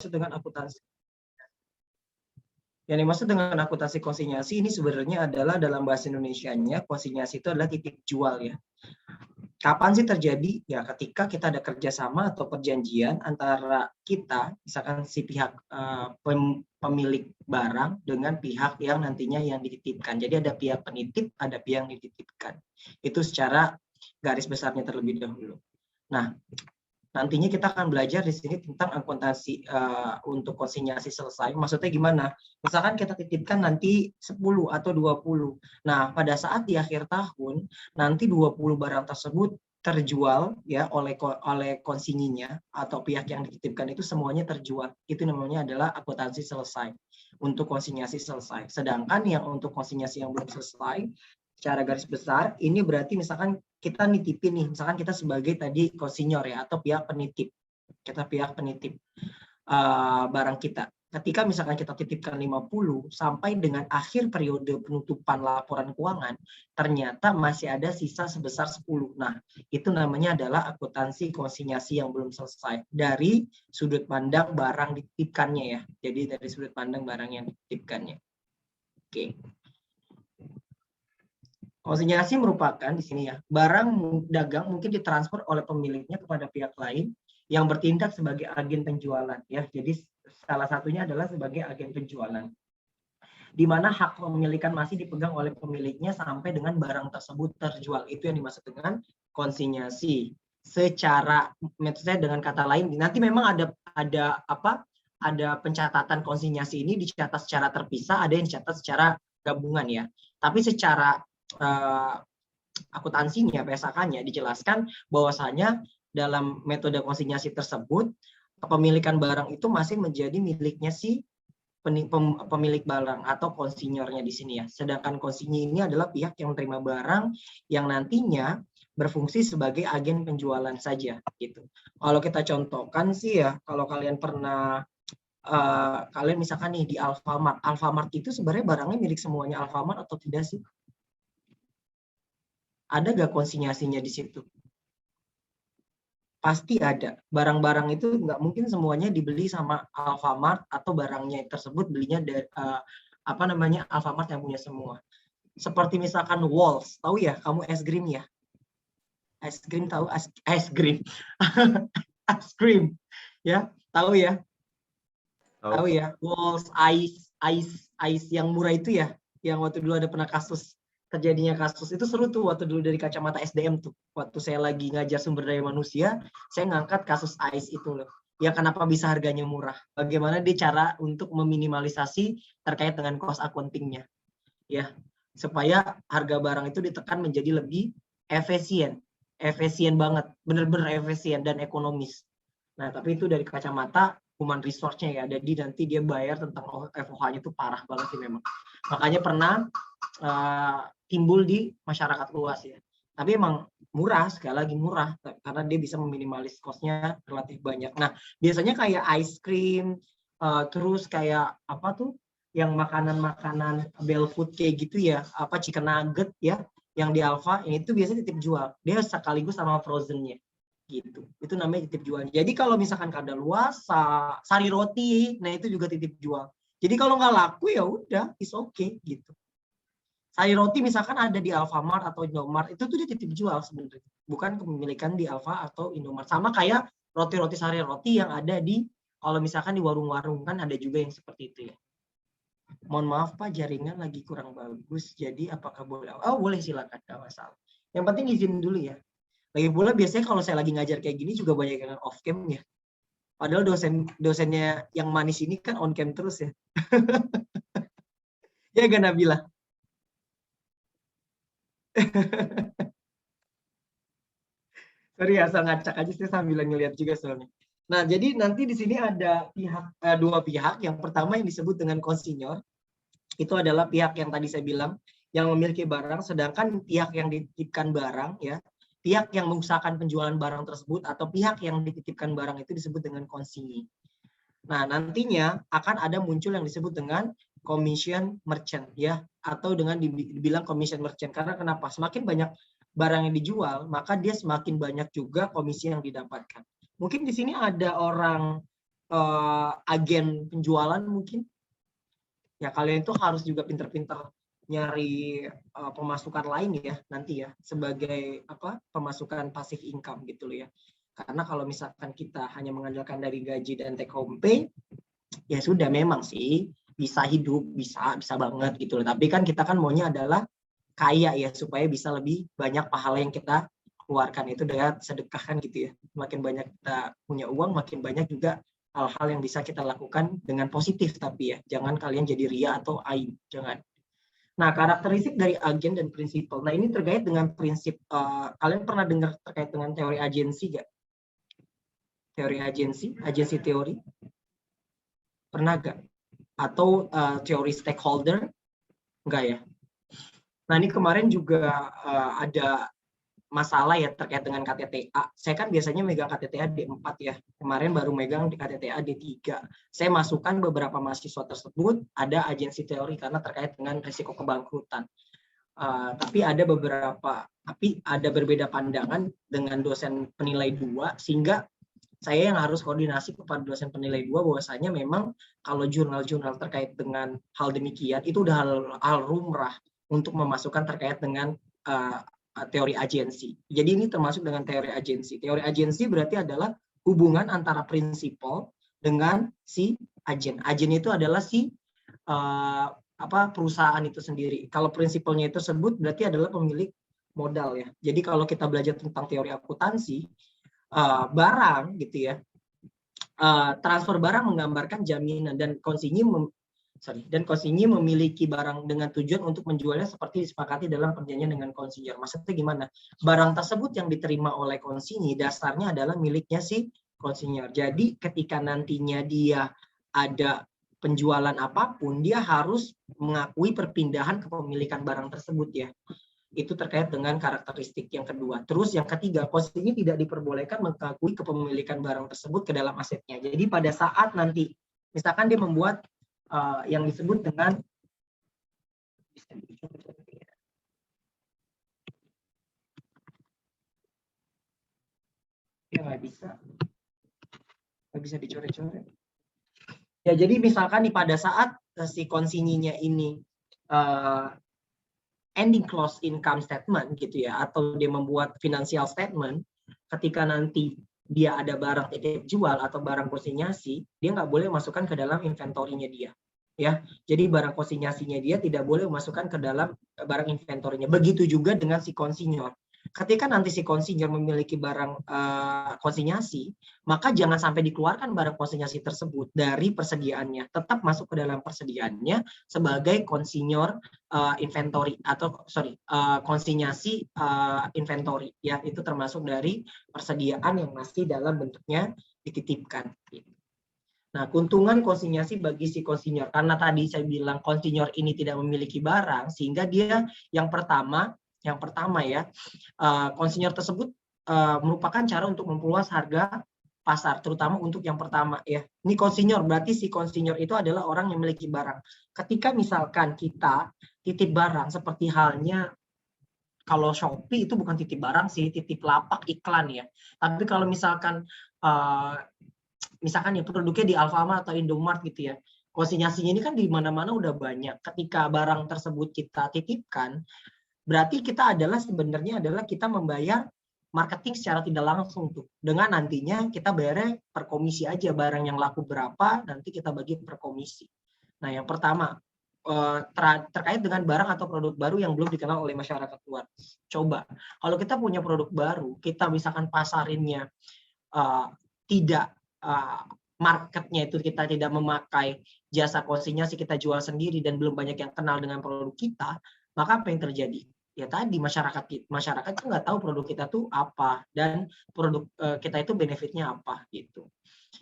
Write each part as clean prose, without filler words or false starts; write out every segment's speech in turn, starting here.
dengan akuntansi. Yang dimaksud dengan akuntansi konsinyasi ini sebenarnya adalah dalam bahasa Indonesianya, konsinyasi itu adalah titip jual ya. Kapan sih terjadi? Ya ketika kita ada kerjasama atau perjanjian antara kita, misalkan si pihak pemilik barang dengan pihak yang nantinya yang dititipkan. Jadi ada pihak penitip, ada pihak yang dititipkan. Itu secara garis besarnya terlebih dahulu. Nah, nantinya kita akan belajar di sini tentang akuntansi untuk konsinyasi selesai. Maksudnya gimana? Misalkan kita titipkan nanti 10 atau 20. Nah, pada saat di akhir tahun, nanti 20 barang tersebut terjual ya oleh konsinyinya atau pihak yang dititipkan itu semuanya terjual. Itu namanya adalah akuntansi selesai untuk konsinyasi selesai. Sedangkan yang untuk konsinyasi yang belum selesai, secara garis besar, ini berarti misalkan kita nitipin nih, misalkan kita sebagai tadi konsinyor ya, atau pihak penitip. Kita pihak penitip barang kita. Ketika misalkan kita titipkan 50, sampai dengan akhir periode penutupan laporan keuangan, ternyata masih ada sisa sebesar 10. Nah, itu namanya adalah akuntansi konsinyasi yang belum selesai. Dari sudut pandang barang dititipkannya ya. Jadi dari sudut pandang barang yang dititipkannya. Oke. Konsinyasi merupakan di sini ya, barang dagang mungkin ditransfer oleh pemiliknya kepada pihak lain yang bertindak sebagai agen penjualan ya. Jadi salah satunya adalah sebagai agen penjualan. Di mana hak kepemilikan masih dipegang oleh pemiliknya sampai dengan barang tersebut terjual. Itu yang dimaksud dengan konsinyasi. Secara maksudnya dengan kata lain, nanti memang ada pencatatan konsinyasi ini dicatat secara terpisah, ada yang dicatat secara gabungan ya. Tapi secara akuntansinya, PSAK-nya dijelaskan bahwasanya dalam metode konsinyasi tersebut kepemilikan barang itu masih menjadi miliknya si pemilik barang atau konsinyornya di sini ya. Sedangkan konsinyi ini adalah pihak yang menerima barang yang nantinya berfungsi sebagai agen penjualan saja gitu. Kalau kita contohkan sih ya, kalau kalian pernah kalian misalkan nih di Alfamart, Alfamart itu sebenarnya barangnya milik semuanya Alfamart atau tidak sih? Ada nggak konsinyasinya di situ? Pasti ada. Barang-barang itu nggak mungkin semuanya dibeli sama Alfamart atau barangnya tersebut belinya dari Alfamart yang punya semua. Seperti misalkan Walls, tahu ya kamu es krim ya? Es krim tahu es krim. Es krim. Ya, tahu ya? Tahu ya? Walls ice yang murah itu ya, yang waktu dulu ada pernah terjadinya kasus itu seru tuh waktu dulu dari kacamata SDM tuh. Waktu saya lagi ngajar sumber daya manusia, saya ngangkat kasus ICE itu loh. Ya kenapa bisa harganya murah? Bagaimana dia cara untuk meminimalisasi terkait dengan cost accounting-nya. Ya, supaya harga barang itu ditekan menjadi lebih efisien. Efisien banget, benar-benar efisien dan ekonomis. Nah, tapi itu dari kacamata human resource-nya ya. Jadi nanti dia bayar tentang FOH-nya itu parah banget sih memang. Makanya pernah timbul di masyarakat luas ya. Tapi emang murah, sekali lagi murah karena dia bisa meminimalis cost-nya relatif banyak. Nah, biasanya kayak ice cream, terus kayak apa tuh yang makanan-makanan bell food kayak gitu ya, apa chicken nugget ya, yang di Alfa ini tuh biasanya titip jual. Dia sekaligus sama frozen-nya gitu. Itu namanya titip jual. Jadi kalau misalkan kadaluarsa, sari roti, nah itu juga titip jual. Jadi kalau nggak laku ya udah, is okay gitu. Sari roti misalkan ada di Alfamart atau Indomart, itu tuh dia titip jual sebenarnya. Bukan kepemilikan di Alfa atau Indomart. Sama kayak roti-roti sari roti yang ada di, kalau misalkan di warung-warung kan ada juga yang seperti itu ya. Mohon maaf Pak, jaringan lagi kurang bagus. Jadi apakah boleh? Oh boleh, silakan, nggak masalah. Yang penting izin dulu ya. Lagi pula biasanya kalau saya lagi ngajar kayak gini juga banyak yang off cam ya. Padahal dosennya yang manis ini kan on cam terus ya. Ya gak Nabila? Sorry asal ngacak aja sih sambil ngeliat juga soalnya. Nah, jadi nanti di sini ada dua pihak. Yang pertama yang disebut dengan konsinyor, itu adalah pihak yang tadi saya bilang yang memiliki barang, sedangkan pihak yang dititipkan barang ya, pihak yang mengusahakan penjualan barang tersebut atau pihak yang dititipkan barang itu disebut dengan konsinyi. Nah, nantinya akan ada muncul yang disebut dengan commission merchant ya, atau dengan dibilang commission merchant. Karena kenapa? Semakin banyak barang yang dijual, maka dia semakin banyak juga komisi yang didapatkan. Mungkin di sini ada orang agen penjualan mungkin. Ya kalian itu harus juga pinter-pinter nyari pemasukan lain ya nanti ya sebagai pemasukan pasif income gitu loh ya. Karena kalau misalkan kita hanya mengandalkan dari gaji dan take home pay, ya sudah memang sih bisa hidup, bisa banget gitu loh. Tapi kan kita kan maunya adalah kaya ya supaya bisa lebih banyak pahala yang kita keluarkan itu dengan sedekah kan gitu ya. Makin banyak kita punya uang, makin banyak juga hal-hal yang bisa kita lakukan dengan positif tapi ya. Jangan kalian jadi ria atau aib, jangan. Nah, karakteristik dari agen dan prinsipal. Nah, ini terkait dengan prinsip. Kalian pernah dengar terkait dengan teori agensi nggak? Teori agensi teori? Pernah nggak? Atau teori stakeholder? Enggak ya? Nah, ini kemarin juga ada masalah ya terkait dengan KTTA. Saya kan biasanya megang KTTA D4 ya. Kemarin baru megang di KTTA D3. Saya masukkan beberapa mahasiswa tersebut ada agensi teori karena terkait dengan risiko kebangkrutan. Tapi ada berbeda pandangan dengan dosen penilai 2 sehingga saya yang harus koordinasi kepada dosen penilai 2 bahwasanya memang kalau jurnal-jurnal terkait dengan hal demikian itu udah hal rumrah untuk memasukkan terkait dengan teori agensi. Jadi ini termasuk dengan teori agensi. Teori agensi berarti adalah hubungan antara prinsipal dengan si agen. Agen itu adalah si perusahaan itu sendiri. Kalau prinsipalnya itu tersebut berarti adalah pemilik modal ya. Jadi kalau kita belajar tentang teori akuntansi, barang gitu ya, transfer barang menggambarkan jaminan dan konsinyi memiliki barang dengan tujuan untuk menjualnya seperti disepakati dalam perjanjian dengan konsinyur. Maksudnya gimana? Barang tersebut yang diterima oleh konsinyi dasarnya adalah miliknya si konsinyur. Jadi ketika nantinya dia ada penjualan apapun, dia harus mengakui perpindahan kepemilikan barang tersebut ya. Itu terkait dengan karakteristik yang kedua. Terus yang ketiga, konsinyi tidak diperbolehkan mengakui kepemilikan barang tersebut ke dalam asetnya. Jadi pada saat nanti, misalkan dia membuat yang disebut dengan ya nggak bisa dicoret-coret. Ya jadi misalkan nih pada saat si konsinyinya ini ending close income statement gitu ya, atau dia membuat financial statement, ketika nanti dia ada barang titip jual atau barang konsinyasi, dia nggak boleh masukkan ke dalam inventorinya dia. Ya, jadi barang konsinyasinya dia tidak boleh masukkan ke dalam barang inventorinya. Begitu juga dengan si konsinyur. Ketika nanti si konsinyur memiliki barang konsinyasi, maka jangan sampai dikeluarkan barang konsinyasi tersebut dari persediaannya. Tetap masuk ke dalam persediaannya sebagai konsinyur inventory atau konsinyasi inventory. Ya, itu termasuk dari persediaan yang masih dalam bentuknya dititipkan. Nah, keuntungan konsinyasi bagi si konsinyur, karena tadi saya bilang konsinyur ini tidak memiliki barang, sehingga dia yang pertama ya, konsinyur tersebut merupakan cara untuk memperluas harga pasar, terutama untuk yang pertama ya. Ini konsinyur, berarti si konsinyur itu adalah orang yang memiliki barang. Ketika misalkan kita titip barang, seperti halnya kalau Shopee itu bukan titip barang sih, titip lapak iklan ya. Tapi kalau misalkan misalkan ya produknya di Alfamart atau Indomart gitu ya, konsinyasinya ini kan di mana-mana udah banyak. Ketika barang tersebut kita titipkan, berarti kita sebenarnya kita membayar marketing secara tidak langsung tuh. Dengan nantinya kita bayarnya per komisi aja, barang yang laku berapa nanti kita bagi per komisi. Nah, yang pertama terkait dengan barang atau produk baru yang belum dikenal oleh masyarakat luas. Coba kalau kita punya produk baru, kita misalkan pasarinnya tidak marketnya itu kita tidak memakai jasa konsinyasi, kita jual sendiri dan belum banyak yang kenal dengan produk kita, maka apa yang terjadi? Ya tadi masyarakat itu nggak tahu produk kita tuh apa dan produk kita itu benefitnya apa gitu.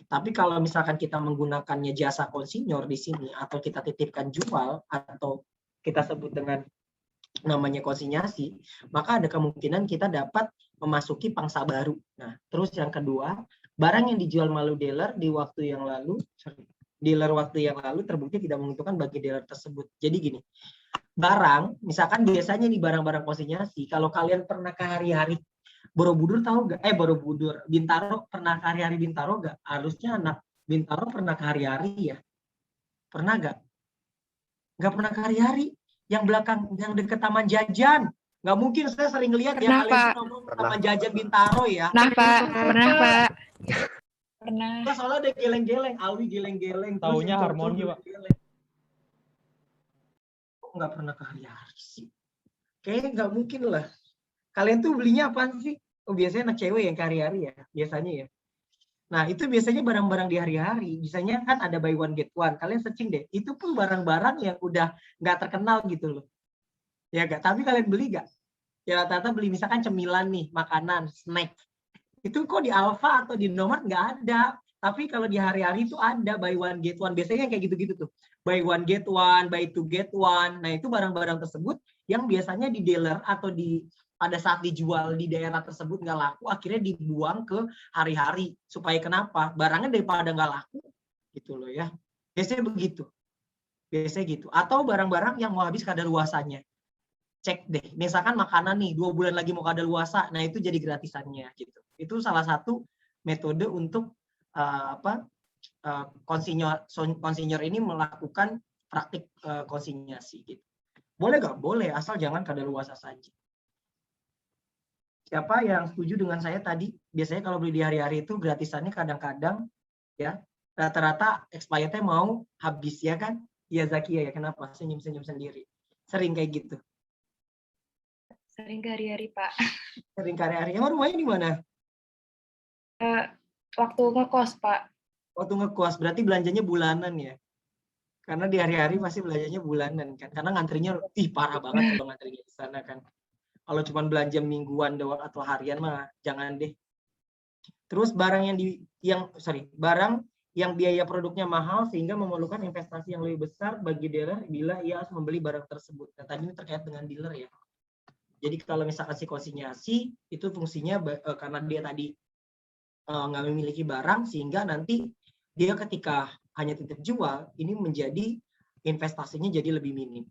Tapi kalau misalkan kita menggunakannya jasa konsinyur di sini atau kita titipkan jual atau kita sebut dengan namanya konsinyasi, maka ada kemungkinan kita dapat memasuki pangsa baru. Nah, terus yang kedua, barang yang dijual melalui dealer waktu yang lalu terbukti tidak menguntungkan bagi dealer tersebut. Jadi gini, barang, misalkan biasanya nih barang-barang konsinyasi, kalau kalian pernah ke hari-hari Borobudur tahu nggak? Borobudur, Bintaro, pernah ke hari-hari Bintaro nggak? Harusnya anak Bintaro pernah ke hari-hari ya? Pernah nggak? Nggak pernah ke hari-hari. Yang belakang, yang deket Taman Jajan. Nggak mungkin, saya sering lihat ya Pernah, kalian tuh Pak. ngomong Taman Jajan Bintaro ya. Pernah, Pak. Pernah, Pak. Pernah. Nah, soalnya ada geleng-geleng, Alwi geleng-geleng. Taunya Harmoni, Pak. Kok nggak pernah ke hari-hari sih? Kayaknya nggak mungkin lah. Kalian tuh belinya apa sih? Oh, biasanya anak cewek yang ke hari-hari ya, biasanya ya. Nah, itu biasanya barang-barang di hari-hari. Biasanya kan ada buy one get one. Kalian searching deh. Itu pun barang-barang yang udah nggak terkenal gitu loh. Ya nggak? Tapi kalian beli nggak? Ya rata-rata beli misalkan cemilan nih, makanan, snack. Itu kok di Alfa atau di Indomaret nggak ada. Tapi kalau di hari-hari itu ada buy one get one. Biasanya kayak gitu-gitu tuh. Buy one get one, buy two get one. Nah, itu barang-barang tersebut yang biasanya di dealer atau pada saat dijual di daerah tersebut nggak laku, akhirnya dibuang ke hari-hari. Supaya kenapa? Barangnya daripada nggak laku, gitu loh ya. Biasanya begitu. Biasanya gitu. Atau barang-barang yang mau habis kadaluarsanya. Cek deh, misalkan makanan nih 2 bulan lagi mau kadaluarsa, nah itu jadi gratisannya gitu. Itu salah satu metode untuk konsinyor ini melakukan praktik konsinyasi gitu. Boleh nggak? Boleh, asal jangan kadaluarsa saja. Siapa yang setuju dengan saya tadi? Biasanya kalau beli di hari-hari itu gratisannya kadang-kadang ya rata-rata expirednya mau habis ya kan? Iya Zakia ya, kenapa? Senyum-senyum sendiri. Sering kayak gitu. Sering ke hari-hari, Pak. Sering hari-hari. Emang rumahnya di mana? Waktu ngekos, Pak. Waktu ngekos, berarti belanjanya bulanan ya? Karena di hari-hari pasti belanjanya bulanan kan? Karena ngantrinya, parah banget kalau ngantrinya di sana kan. Kalau cuma belanja mingguan doang atau harian mah jangan deh. Terus barang barang yang biaya produknya mahal sehingga memerlukan investasi yang lebih besar bagi dealer bila ia harus membeli barang tersebut. Nah, tadi ini terkait dengan dealer ya. Jadi kalau misalkan si konsinyasi itu fungsinya karena dia tadi nggak memiliki barang sehingga nanti dia ketika hanya titip jual ini menjadi investasinya jadi lebih minim.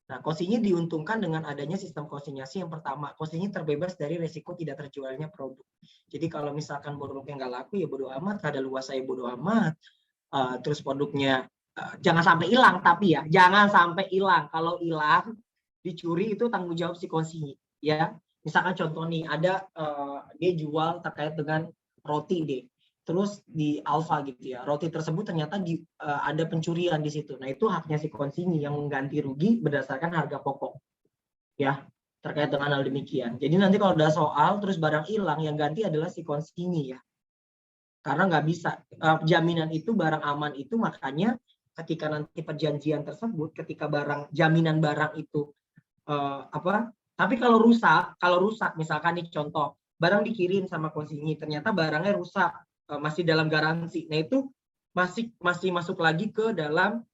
Nah, konsinya diuntungkan dengan adanya sistem konsinyasi yang pertama. Konsinya terbebas dari resiko tidak terjualnya produk. Jadi kalau misalkan produknya nggak laku ya bodo amat, kadaluarsa ya bodo amat. Terus produknya jangan sampai hilang, tapi ya jangan sampai hilang. Kalau hilang dicuri itu tanggung jawab si konsinya. Ya, misalkan contoh nih ada dia jual terkait dengan roti deh. Terus di Alfa gitu ya, roti tersebut ternyata ada pencurian di situ. Nah itu haknya si konsinyii yang mengganti rugi berdasarkan harga pokok, ya terkait dengan hal demikian. Jadi nanti kalau ada soal terus barang hilang, yang ganti adalah si konsinyii ya, karena nggak bisa jaminan itu barang aman itu, makanya ketika nanti perjanjian tersebut, ketika jaminan barang itu tapi kalau rusak misalkan nih contoh barang dikirim sama konsinyii ternyata barangnya rusak, masih dalam garansi. Nah itu masih masuk lagi ke dalam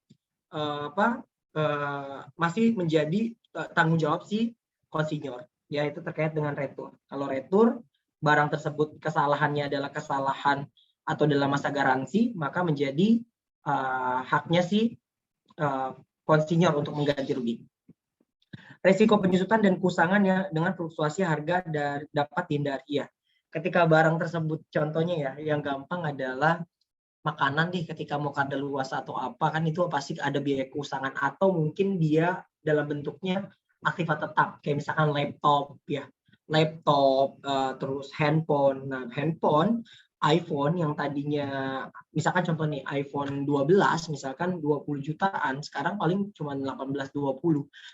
masih menjadi tanggung jawab si konsinyur. Ya itu terkait dengan retur. Kalau retur barang tersebut kesalahannya adalah kesalahan atau dalam masa garansi, maka menjadi haknya si konsinyur untuk mengganti rugi. Resiko penyusutan dan kusangannya dengan fluktuasi harga dapat dihindari ya. Ketika barang tersebut, contohnya ya, yang gampang adalah makanan nih, ketika mau kadaluarsa atau apa kan itu pasti ada biaya kusangan atau mungkin dia dalam bentuknya aktiva tetap, kayak misalkan laptop ya, terus handphone. Nah handphone iPhone yang tadinya misalkan contoh nih iPhone 12 misalkan 20 jutaan, sekarang paling cuma 18-20.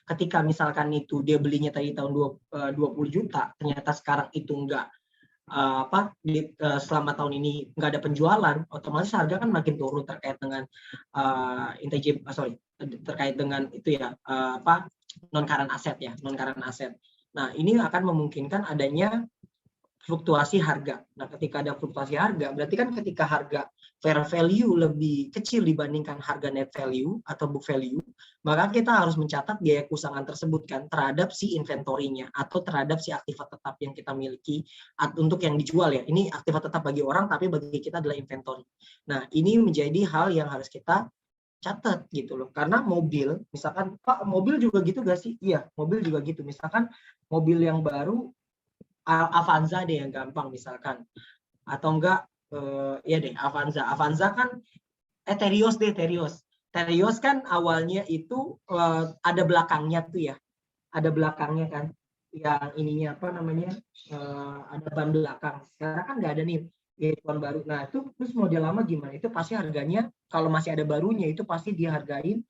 Ketika misalkan itu dia belinya tadi tahun 20 juta, ternyata sekarang itu enggak selama tahun ini nggak ada penjualan, otomatis harga kan makin turun terkait dengan terkait dengan itu ya non current asset ya, non current asset. Nah ini akan memungkinkan adanya fluktuasi harga. Nah ketika ada fluktuasi harga, berarti kan ketika harga fair value lebih kecil dibandingkan harga net value atau book value, maka kita harus mencatat biaya kusangan tersebut kan terhadap si inventorinya atau terhadap si aktiva tetap yang kita miliki untuk yang dijual ya. Ini aktiva tetap bagi orang, tapi bagi kita adalah inventory. Nah ini menjadi hal yang harus kita catat gitu loh. Karena mobil, misalkan Pak mobil juga gitu gak sih? Iya mobil juga gitu. Misalkan mobil yang baru Avanza deh yang gampang misalkan, atau enggak Iya deh, Avanza. Avanza kan Terios deh, Terios. Terios kan awalnya itu ada belakangnya tuh ya. Ada belakangnya kan. Yang ininya apa namanya? Ada ban belakang. Sekarang kan nggak ada nih G1 baru. Nah, itu terus model lama gimana? Itu pasti harganya kalau masih ada barunya itu pasti dihargain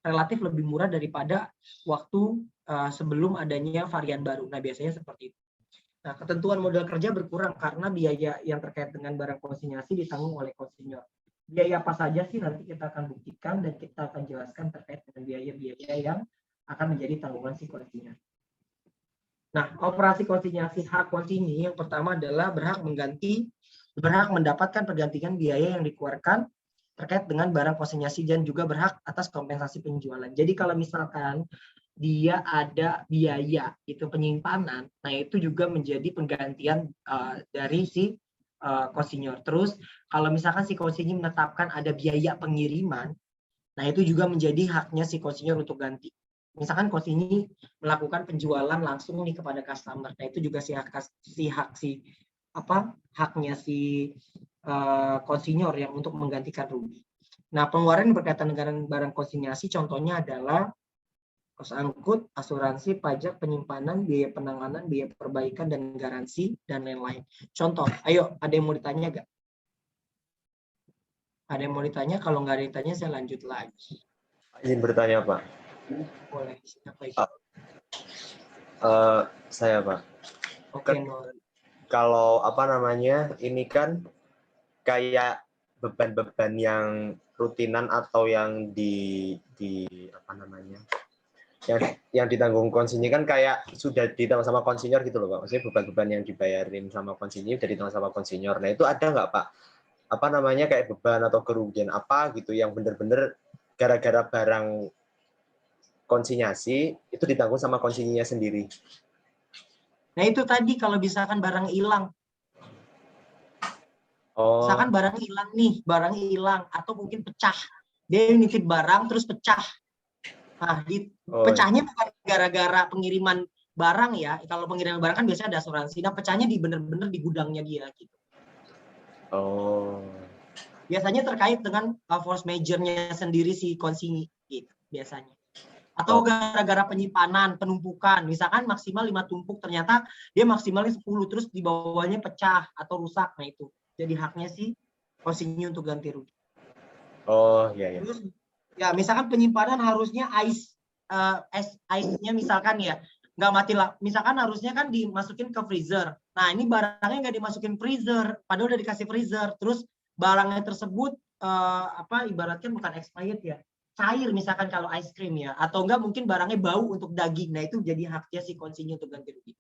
relatif lebih murah daripada waktu sebelum adanya varian baru. Nah, biasanya seperti itu. Nah, ketentuan modal kerja berkurang karena biaya yang terkait dengan barang konsinyasi ditanggung oleh konsinyur. Biaya apa saja sih nanti kita akan buktikan dan kita akan jelaskan terkait dengan biaya-biaya yang akan menjadi tanggungan si konsinyur. Nah, operasi konsinyasi hak konsinyi yang pertama adalah berhak mendapatkan pergantian biaya yang dikeluarkan terkait dengan barang konsinyasi dan juga berhak atas kompensasi penjualan. Jadi kalau misalkan dia ada biaya itu penyimpanan, nah itu juga menjadi penggantian dari si konsinyur. Terus kalau misalkan si konsinyur menetapkan ada biaya pengiriman, nah itu juga menjadi haknya si konsinyur untuk ganti. Misalkan konsinyur melakukan penjualan langsung nih kepada customer, nah itu juga haknya si konsinyur yang untuk menggantikan rugi. Nah, pengeluaran berkaitan dengan barang konsinyasi contohnya adalah kos angkut, asuransi, pajak, penyimpanan, biaya penanganan, biaya perbaikan, dan garansi, dan lain-lain. Contoh, ayo, ada yang mau ditanya nggak? Ada yang mau ditanya? Kalau nggak ada yang ditanya, saya lanjut lagi. Izin bertanya, Pak. Boleh, siapa itu? Saya, Pak. Oke, Nur. Kalau ini kan kayak beban-beban yang rutinan atau yang yang ditanggung konsinyur kan kayak sudah ditanggung sama konsinyur gitu loh, Pak. Maksudnya beban-beban yang dibayarin sama konsinyur udah ditanggung sama konsinyur. Nah, itu ada nggak, Pak? Kayak beban atau kerugian apa gitu yang benar-benar gara-gara barang konsinyasi itu ditanggung sama konsinyurnya sendiri. Nah, itu tadi kalau misalkan barang hilang. Misalkan barang hilang atau mungkin pecah. Dia nitip barang terus pecah. Nah, pecahnya bukan gara-gara pengiriman barang ya. Kalau pengiriman barang kan biasanya ada asuransi. Nah, pecahnya benar-benar di gudangnya dia gitu. Biasanya terkait dengan force major-nya sendiri si konsinyur gitu biasanya. Atau gara-gara penyimpanan, penumpukan. Misalkan maksimal 5 tumpuk, ternyata dia maksimalnya 10, terus di bawahnya pecah atau rusak. Nah, itu jadi haknya si konsinyur untuk ganti rugi. Iya. Terus ya misalkan penyimpanan harusnya ice-nya misalkan ya nggak mati lah. Misalkan harusnya kan dimasukin ke freezer. Nah, ini barangnya nggak dimasukin freezer, padahal udah dikasih freezer. Terus barangnya tersebut ibaratkan bukan expired ya, cair misalkan kalau ice cream ya, atau enggak mungkin barangnya bau untuk daging. Nah, itu jadi haknya si konsinyur untuk ganti rugi.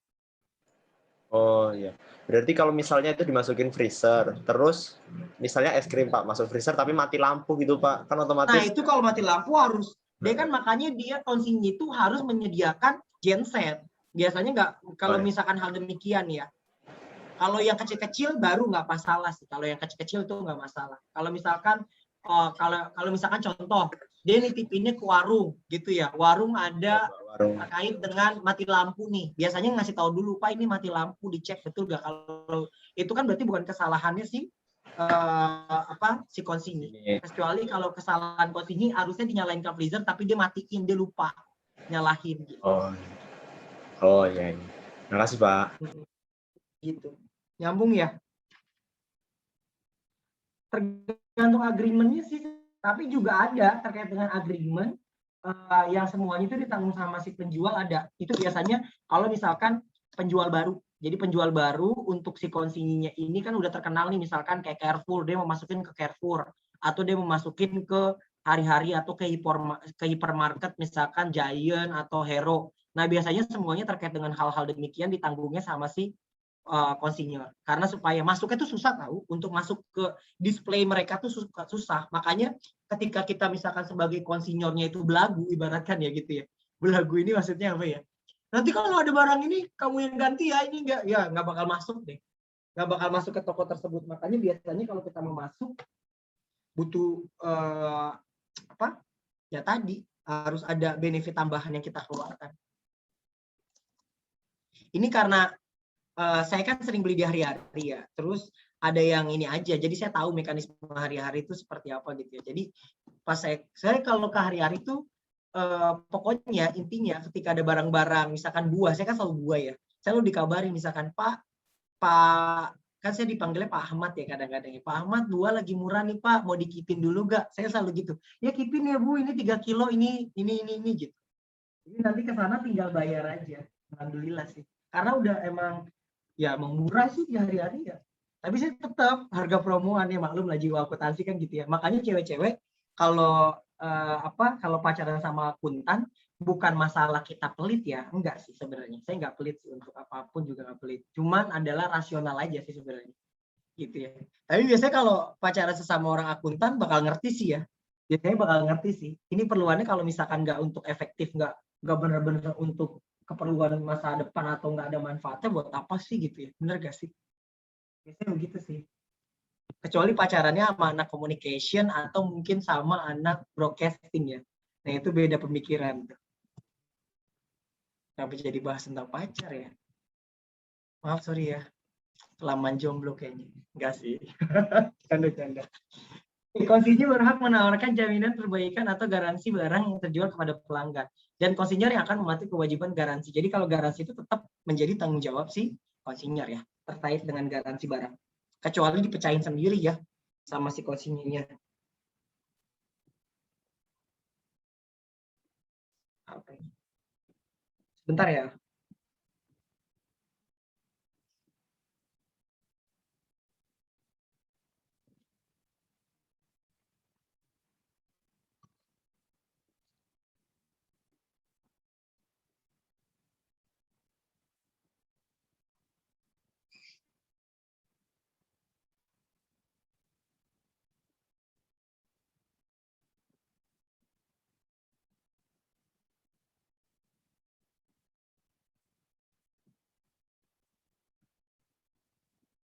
Iya. Berarti kalau misalnya itu dimasukin freezer, terus misalnya es krim, Pak, masuk freezer tapi mati lampu gitu, Pak, kan otomatis. Nah, itu kalau mati lampu harus, dia kan makanya dia konsinyur itu harus menyediakan genset. Biasanya nggak, kalau misalkan hal demikian ya. Kalau yang kecil-kecil baru nggak masalah sih. Kalau yang kecil-kecil itu nggak masalah. Kalau misalkan kalau misalkan contoh dia nitipinnya ke warung gitu ya, warung ada terkait dengan mati lampu nih, biasanya ngasih tahu dulu, Pak ini mati lampu, dicek betul nggak. Kalau itu kan berarti bukan kesalahannya sih si konsinyur, kecuali kalau kesalahan konsinyur harusnya dinyalain ke freezer tapi dia matiin, dia lupa nyalahin gitu. Iya. Makasih, Pak. Gitu. Nyambung ya? Tergantung agreement-nya sih, tapi juga ada terkait dengan agreement yang semuanya itu ditanggung sama si penjual ada. Itu biasanya kalau misalkan penjual baru. Jadi penjual baru untuk si konsinyenya ini kan udah terkenal nih, misalkan kayak Carrefour, dia mau masukin ke Carrefour atau dia mau masukin ke hari-hari atau ke hypermarket misalkan Giant atau Hero. Nah, biasanya semuanya terkait dengan hal-hal demikian ditanggungnya sama si konsinyur, karena supaya masuknya itu susah tahu, untuk masuk ke display mereka tuh susah. Makanya ketika kita misalkan sebagai konsinyurnya itu belagu, ibaratkan ya gitu ya, belagu ini maksudnya apa ya, nanti kalau ada barang ini kamu yang ganti ya, ini nggak bakal masuk deh, nggak bakal masuk ke toko tersebut. Makanya biasanya kalau kita mau masuk butuh ya tadi harus ada benefit tambahan yang kita keluarkan. Ini karena saya kan sering beli di hari-hari ya, terus ada yang ini aja. Jadi saya tahu mekanisme hari-hari itu seperti apa gitu ya. Jadi pas saya kalau ke hari-hari itu pokoknya intinya ketika ada barang-barang, misalkan buah, saya kan selalu buah ya. Saya selalu dikabarin misalkan Pak kan saya dipanggilnya Pak Ahmad ya kadang-kadang ya. Pak Ahmad buah lagi murah nih Pak, mau dikipin dulu gak? Saya selalu gitu. Ya kipin ya Bu, ini 3 kilo ini gitu. Jadi nanti ke sana tinggal bayar aja. Alhamdulillah sih. Karena udah emang ya mau murah sih di hari-hari ya. Tapi saya tetap harga promoan ya, maklum lah jiwa akuntansi kan gitu ya. Makanya cewek-cewek kalau kalau pacaran sama akuntan bukan masalah kita pelit ya, enggak sih sebenarnya. Saya enggak pelit sih untuk apapun juga enggak pelit. Cuman adalah rasional aja sih sebenarnya. Gitu ya. Tapi biasanya kalau pacaran sesama orang akuntan bakal ngerti sih ya. Biasanya bakal ngerti sih. Ini perluannya kalau misalkan enggak untuk efektif, enggak benar-benar untuk keperluan masa depan atau enggak ada manfaatnya buat apa sih gitu ya. Bener gak sih? Biasanya begitu sih. Kecuali pacarannya sama anak communication atau mungkin sama anak broadcasting ya. Nah itu beda pemikiran. Kenapa jadi bahas tentang pacar ya? Maaf sorry ya. Kelamaan jomblo kayaknya. Enggak sih. Canda-canda. Konsinyur berhak menawarkan jaminan perbaikan atau garansi barang yang terjual kepada pelanggan. Dan konsinyur yang akan mematuhi kewajiban garansi. Jadi kalau garansi itu tetap menjadi tanggung jawab si konsinyur ya. Terkait dengan garansi barang. Kecuali dipecahin sendiri ya. Sama si konsinyurnya. Sebentar ya.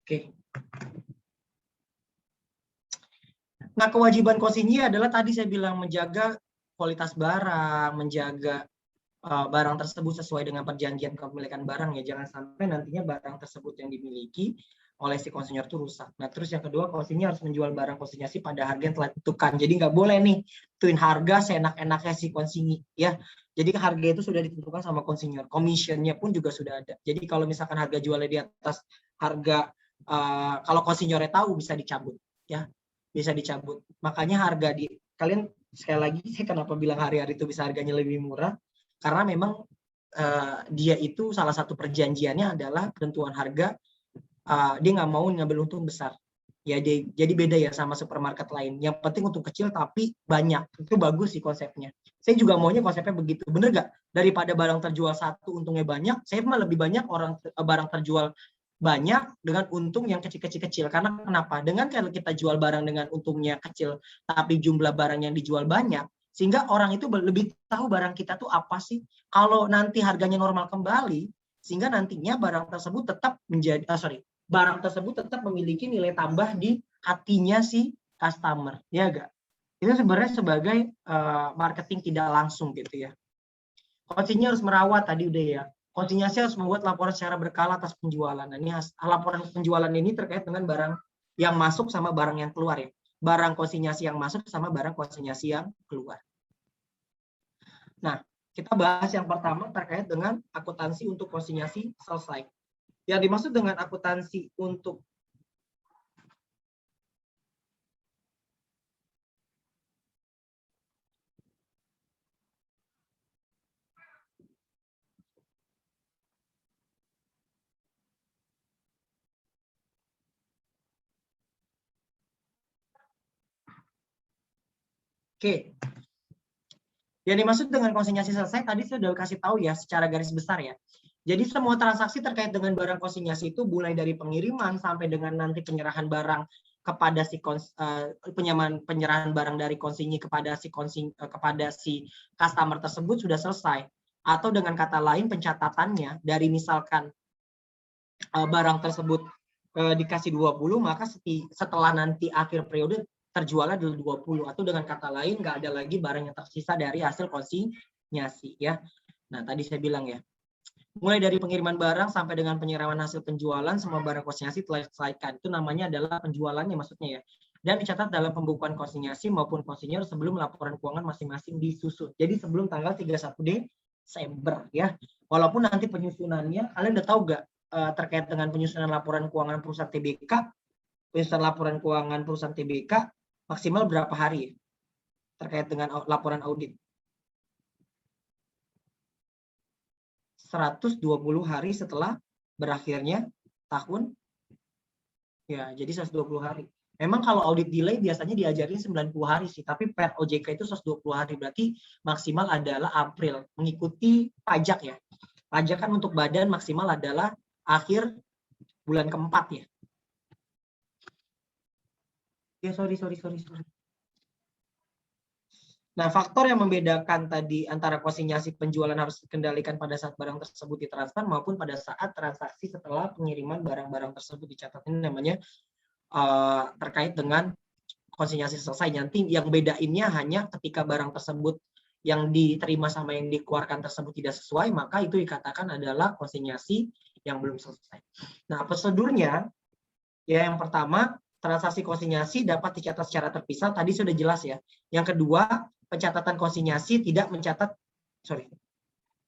Oke. Nah, kewajiban konsinyur adalah tadi saya bilang menjaga kualitas barang, menjaga barang tersebut sesuai dengan perjanjian kepemilikan barang ya. Jangan sampai nantinya barang tersebut yang dimiliki oleh si konsinyur itu rusak. Nah, terus yang kedua, konsinyur harus menjual barang konsinyasi pada harga yang telah ditentukan. Jadi nggak boleh nih tuin harga seenak-enaknya si konsinyur ya. Jadi harga itu sudah ditentukan sama konsinyur. Commissionnya pun juga sudah ada. Jadi kalau misalkan harga jualnya di atas harga kalau konsinyurnya tahu bisa dicabut ya. Bisa dicabut. Makanya harga kalian sekali lagi saya kenapa bilang hari-hari itu bisa harganya lebih murah karena memang dia itu salah satu perjanjiannya adalah penentuan harga dia nggak mau ngambil untung besar ya jadi beda ya sama supermarket lain yang penting untung kecil tapi banyak itu bagus sih konsepnya. Saya juga maunya konsepnya begitu, bener nggak? Daripada barang terjual satu untungnya banyak, saya mah lebih banyak barang terjual banyak dengan untung yang kecil-kecil. Karena kenapa? Dengan kalau kita jual barang dengan untungnya kecil, tapi jumlah barang yang dijual banyak, sehingga orang itu lebih tahu barang kita tuh apa sih. Kalau nanti harganya normal kembali, sehingga nantinya barang tersebut tetap barang tersebut tetap memiliki nilai tambah di hatinya si customer, ya enggak? Itu sebenarnya sebagai marketing tidak langsung gitu ya. Konsinyur harus merawat tadi udah ya. Konsinyasi harus membuat laporan secara berkala atas penjualan. Nah, ini laporan penjualan ini terkait dengan barang yang masuk sama barang yang keluar ya. Barang konsinyasi yang masuk sama barang konsinyasi yang keluar. Nah, kita bahas yang pertama terkait dengan akuntansi untuk konsinyasi selesai. Yang dimaksud dengan akuntansi untuk Oke. Yang dimaksud dengan konsinyasi selesai tadi saya sudah kasih tahu ya secara garis besar ya. Jadi semua transaksi terkait dengan barang konsinyasi itu mulai dari pengiriman sampai dengan nanti penyerahan barang kepada si penyerahan barang dari konsinyi kepada si customer tersebut sudah selesai. Atau dengan kata lain pencatatannya dari misalkan barang tersebut dikasih 20, maka setelah nanti akhir periode terjualnya dari 20, atau dengan kata lain nggak ada lagi barang yang tersisa dari hasil konsinyasi ya. Nah tadi saya bilang ya. Mulai dari pengiriman barang sampai dengan penyerahan hasil penjualan, semua barang konsinyasi telah diselesaikan. Itu namanya adalah penjualannya maksudnya ya. Dan dicatat dalam pembukuan konsinyasi maupun konsinyur sebelum laporan keuangan masing-masing disusun. Jadi sebelum tanggal 31 Desember ya. Walaupun nanti penyusunannya, kalian udah tahu nggak terkait dengan penyusunan laporan keuangan perusahaan TBK, penyusunan laporan keuangan perusahaan TBK maksimal berapa hari ya? Terkait dengan laporan audit? 120 hari setelah berakhirnya tahun. Ya, jadi 120 hari. Memang kalau audit delay biasanya diajarin 90 hari sih, tapi per OJK itu 120 hari, berarti maksimal adalah April, mengikuti pajak ya. Pajak kan untuk badan maksimal adalah akhir bulan keempat ya. Ya, sorry. Nah, faktor yang membedakan tadi antara konsinyasi penjualan harus dikendalikan pada saat barang tersebut ditransfer maupun pada saat transaksi setelah pengiriman barang-barang tersebut dicatat, ini namanya terkait dengan konsinyasi selesai. Nanti yang bedainnya hanya ketika barang tersebut yang diterima sama yang dikeluarkan tersebut tidak sesuai, maka itu dikatakan adalah konsinyasi yang belum selesai. Nah, prosedurnya ya, yang pertama, transaksi konsinyasi dapat dicatat secara terpisah, tadi sudah jelas ya. Yang kedua, pencatatan konsinyasi tidak mencatat,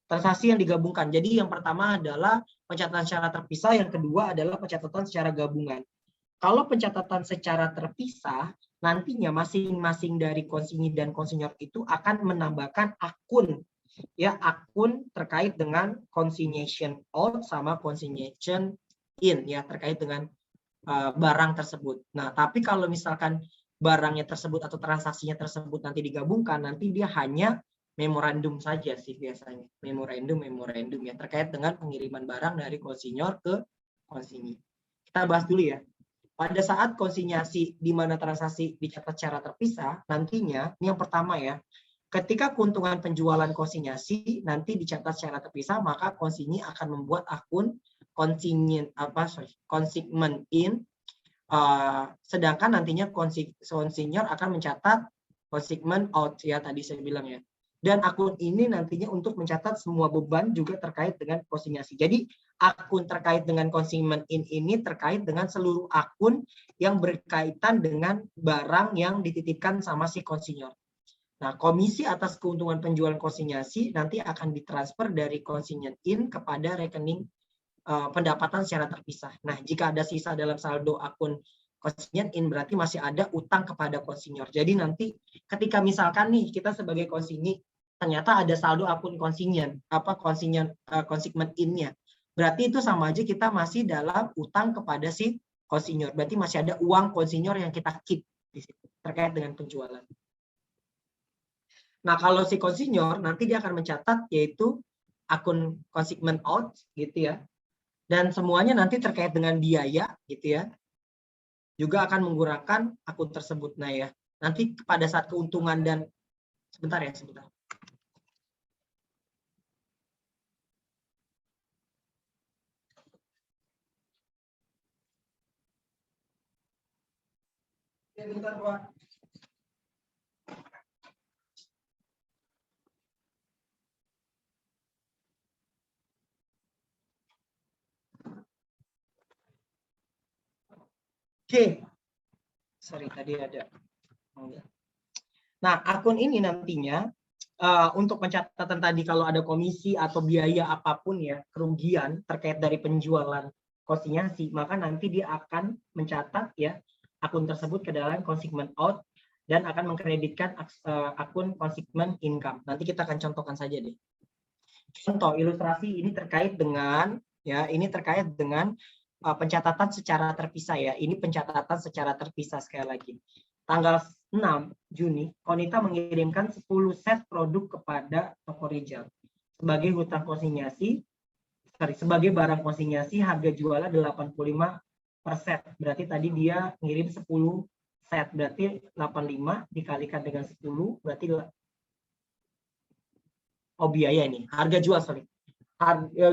transaksi yang digabungkan. Jadi yang pertama adalah pencatatan secara terpisah, yang kedua adalah pencatatan secara gabungan. Kalau pencatatan secara terpisah, nantinya masing-masing dari konsinyi dan konsinyur itu akan menambahkan akun, ya, akun terkait dengan consignation out sama consignation in, ya, terkait dengan barang tersebut. Nah, tapi kalau misalkan barangnya tersebut atau transaksinya tersebut nanti digabungkan, nanti dia hanya memorandum saja sih biasanya. Memorandum ya, terkait dengan pengiriman barang dari konsinyur ke konsinyi. Kita bahas dulu ya. Pada saat konsinyasi di mana transaksi dicatat secara terpisah, nantinya ini yang pertama ya. Ketika keuntungan penjualan konsinyasi nanti dicatat secara terpisah, maka konsinyi akan membuat akun consignment in, sedangkan nantinya konsinyur akan mencatat consignment out ya, tadi saya bilang ya. Dan akun ini nantinya untuk mencatat semua beban juga terkait dengan konsinyasi. Jadi akun terkait dengan consignment in ini terkait dengan seluruh akun yang berkaitan dengan barang yang dititipkan sama si konsinyur. Nah, komisi atas keuntungan penjualan konsinyasi nanti akan ditransfer dari consignment in kepada rekening pendapatan secara terpisah. Nah, jika ada sisa dalam saldo akun consignment in, berarti masih ada utang kepada konsinyur. Jadi nanti ketika misalkan nih kita sebagai konsinyi ternyata ada saldo akun consignment in-nya, berarti itu sama aja kita masih dalam utang kepada si konsinyur. Berarti masih ada uang konsinyur yang kita keep di situ terkait dengan penjualan. Nah, kalau si konsinyur nanti dia akan mencatat yaitu akun consignment out gitu ya. Dan semuanya nanti terkait dengan biaya gitu ya. Juga akan menggunakan akun tersebut. Nah ya, nanti pada saat keuntungan dan sebentar. Bentar, Pak. Oke. Sorry, tadi ada. Nah, akun ini nantinya untuk pencatatan tadi kalau ada komisi atau biaya apapun ya, kerugian terkait dari penjualan konsinyasi, maka nanti dia akan mencatat ya akun tersebut ke dalam consignment out dan akan mengkreditkan akun consignment income. Nanti kita akan contohkan saja deh. Contoh ilustrasi ini terkait dengan pencatatan secara terpisah ya. Ini pencatatan secara terpisah sekali lagi. Tanggal 6 Juni, Konita mengirimkan 10 set produk kepada toko retail sebagai hutang konsinyasi, sebagai barang konsinyasi harga jualnya 85 per set. Berarti tadi dia ngirim 10 set, berarti 85 dikalikan dengan 10, berarti biaya ini, harga jual,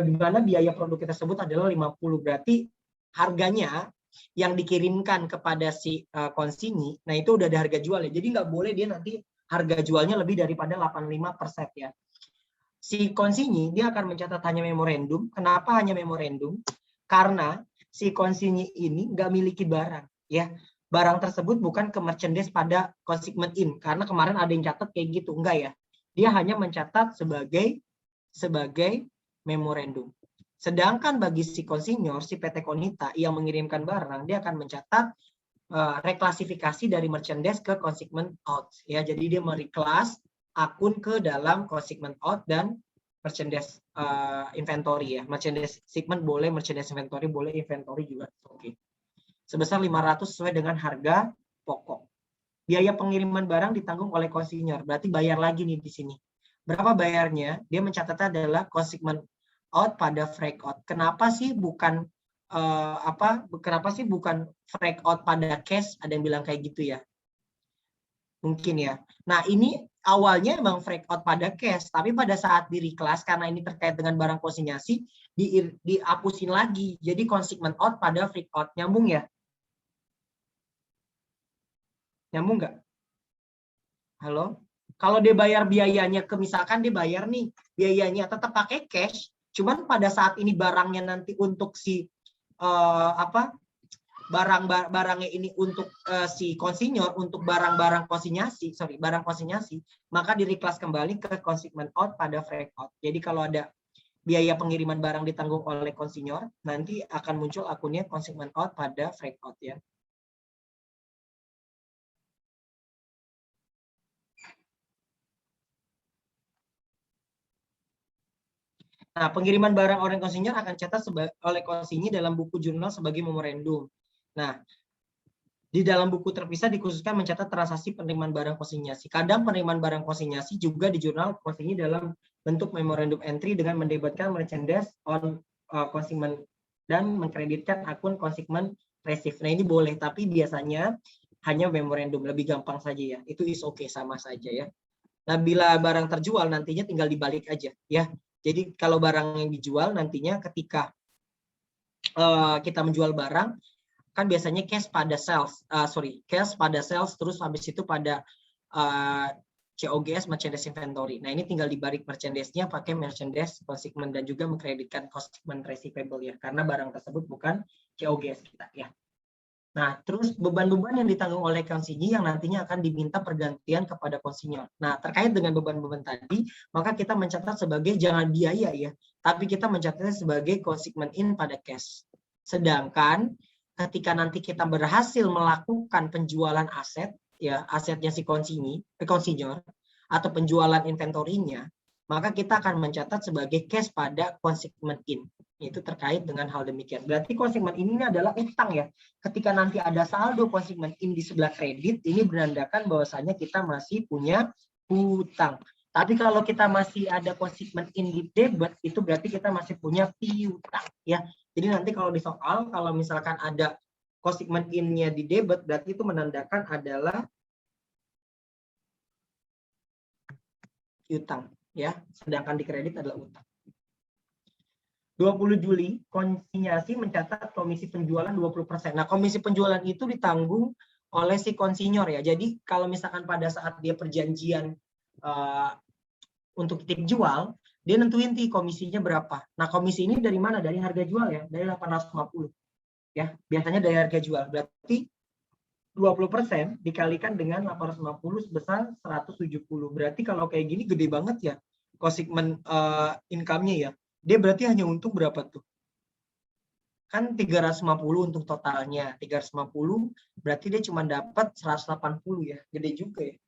gimana biaya produk kita sebut adalah 50, berarti harganya yang dikirimkan kepada si konsinyi, nah itu udah ada harga jual ya. Jadi nggak boleh dia nanti harga jualnya lebih daripada 85 per set ya. Si konsinyi dia akan mencatat hanya memorandum. Kenapa hanya memorandum? Karena si konsinyi ini nggak miliki barang, ya. Barang tersebut bukan ke merchandise pada consignment in, karena kemarin ada yang catat kayak gitu, enggak ya. Dia hanya mencatat sebagai memorandum. Sedangkan bagi si konsinyor, si PT Konita yang mengirimkan barang, dia akan mencatat reklasifikasi dari merchandise ke consignment out, ya. Jadi dia mereclass akun ke dalam consignment out dan merchandise inventory, ya. Merchandise segment boleh, merchandise inventory boleh, inventory juga oke. Sebesar 500 sesuai dengan harga pokok. Biaya pengiriman barang ditanggung oleh konsinyor, berarti bayar lagi nih di sini. Berapa bayarnya? Dia mencatatnya adalah consignment out pada freight out. Kenapa sih bukan freight out pada cash? Ada yang bilang kayak gitu ya. Mungkin ya. Nah, ini awalnya emang freight out pada cash, tapi pada saat di reclass karena ini terkait dengan barang konsinyasi dihapusin lagi. Jadi consignment out pada freight out. Nyambung ya? Nyambung nggak? Halo? Kalau dia bayar biayanya misalkan dia bayar nih biayanya tetap pakai cash, cuman pada saat ini barangnya nanti untuk si barangnya ini untuk si konsinyor, untuk barang konsinyasi, maka di-reclass kembali ke consignment out pada freight out. Jadi kalau ada biaya pengiriman barang ditanggung oleh konsinyor, nanti akan muncul akunnya consignment out pada freight out, ya. Nah, pengiriman barang oleh konsinyor akan catat oleh konsinyi dalam buku jurnal sebagai memorandum. Nah, di dalam buku terpisah dikhususkan mencatat transaksi penerimaan barang konsinyasi. Kadang penerimaan barang konsinyasi juga di jurnal konsinyi dalam bentuk memorandum entry dengan mendebitkan merchandise on consignment dan mengkreditkan akun consignment receive. Nah, ini boleh, tapi biasanya hanya memorandum, lebih gampang saja ya. Itu is okay, sama saja ya. Nah, bila barang terjual nantinya tinggal dibalik aja ya. Jadi kalau barang yang dijual nantinya ketika kita menjual barang kan biasanya cash pada sales terus habis itu pada COGS merchandise inventory. Nah, ini tinggal dibalik merchandise-nya pakai merchandise consignment dan juga mengkreditkan consignment receivable ya, karena barang tersebut bukan COGS kita ya. Nah, terus beban-beban yang ditanggung oleh konsinyi yang nantinya akan diminta pergantian kepada konsinyor. Nah, terkait dengan beban-beban tadi, maka kita mencatat sebagai jangan biaya ya, tapi kita mencatatnya sebagai consignment in pada cash. Sedangkan ketika nanti kita berhasil melakukan penjualan aset, ya asetnya si konsinyor atau penjualan inventorinya, maka kita akan mencatat sebagai cash pada consignment in. Itu terkait dengan hal demikian. Berarti consignment in ini adalah utang ya. Ketika nanti ada saldo consignment in di sebelah kredit, ini menandakan bahwasanya kita masih punya hutang. Tapi kalau kita masih ada consignment in di debit, itu berarti kita masih punya piutang ya. Jadi nanti kalau di soal, kalau misalkan ada consignment in-nya di debit, berarti itu menandakan adalah piutang ya. Sedangkan di kredit adalah utang. 20 Juli, konsinyasi mencatat komisi penjualan 20%. Nah, komisi penjualan itu ditanggung oleh si konsinyor ya. Jadi kalau misalkan pada saat dia perjanjian untuk titip jual, dia nentuin komisinya berapa. Nah, komisi ini dari mana? Dari harga jual ya, dari 850. Ya, biasanya dari harga jual. Berarti 20% dikalikan dengan 850 sebesar 170. Berarti kalau kayak gini gede banget ya consignment income-nya ya. Dia berarti hanya untung berapa tuh? Kan 350 untuk totalnya. 350 berarti dia cuma dapat 180 ya. Gede juga ya.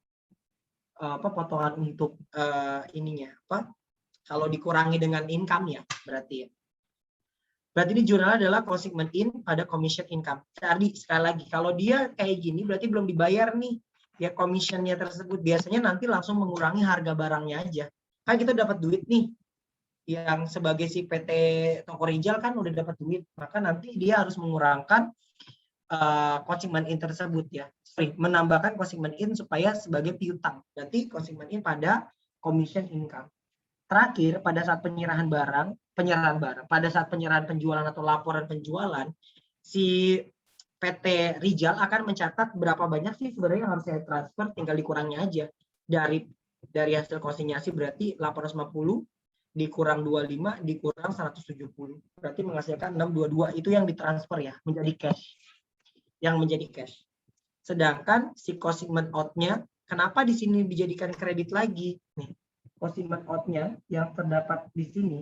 Potongan untuk ininya kalau dikurangi dengan income ya berarti ya. Berarti di jurnal adalah consignment in pada commission income. Tadi sekali lagi kalau dia kayak gini berarti belum dibayar nih ya commissionnya tersebut. Biasanya nanti langsung mengurangi harga barangnya aja. Kan kita dapat duit nih. Yang sebagai si PT Toko Rijal kan udah dapat duit, maka nanti dia harus mengurangkan consignment in tersebut ya. Menambahkan consignment in supaya sebagai piutang. Berarti consignment in pada commission income. Terakhir, pada saat penyerahan barang, pada saat penyerahan penjualan atau laporan penjualan, si PT Rijal akan mencatat berapa banyak sih sebenarnya yang harus saya transfer, tinggal dikurangnya aja dari hasil konsinyasi berarti 850 dikurang 25 dikurang 170. Berarti menghasilkan 622. Itu yang ditransfer ya, menjadi cash. Yang menjadi cash. Sedangkan si consignment out-nya, kenapa di sini dijadikan kredit lagi? Nih, consignment out-nya yang terdapat di sini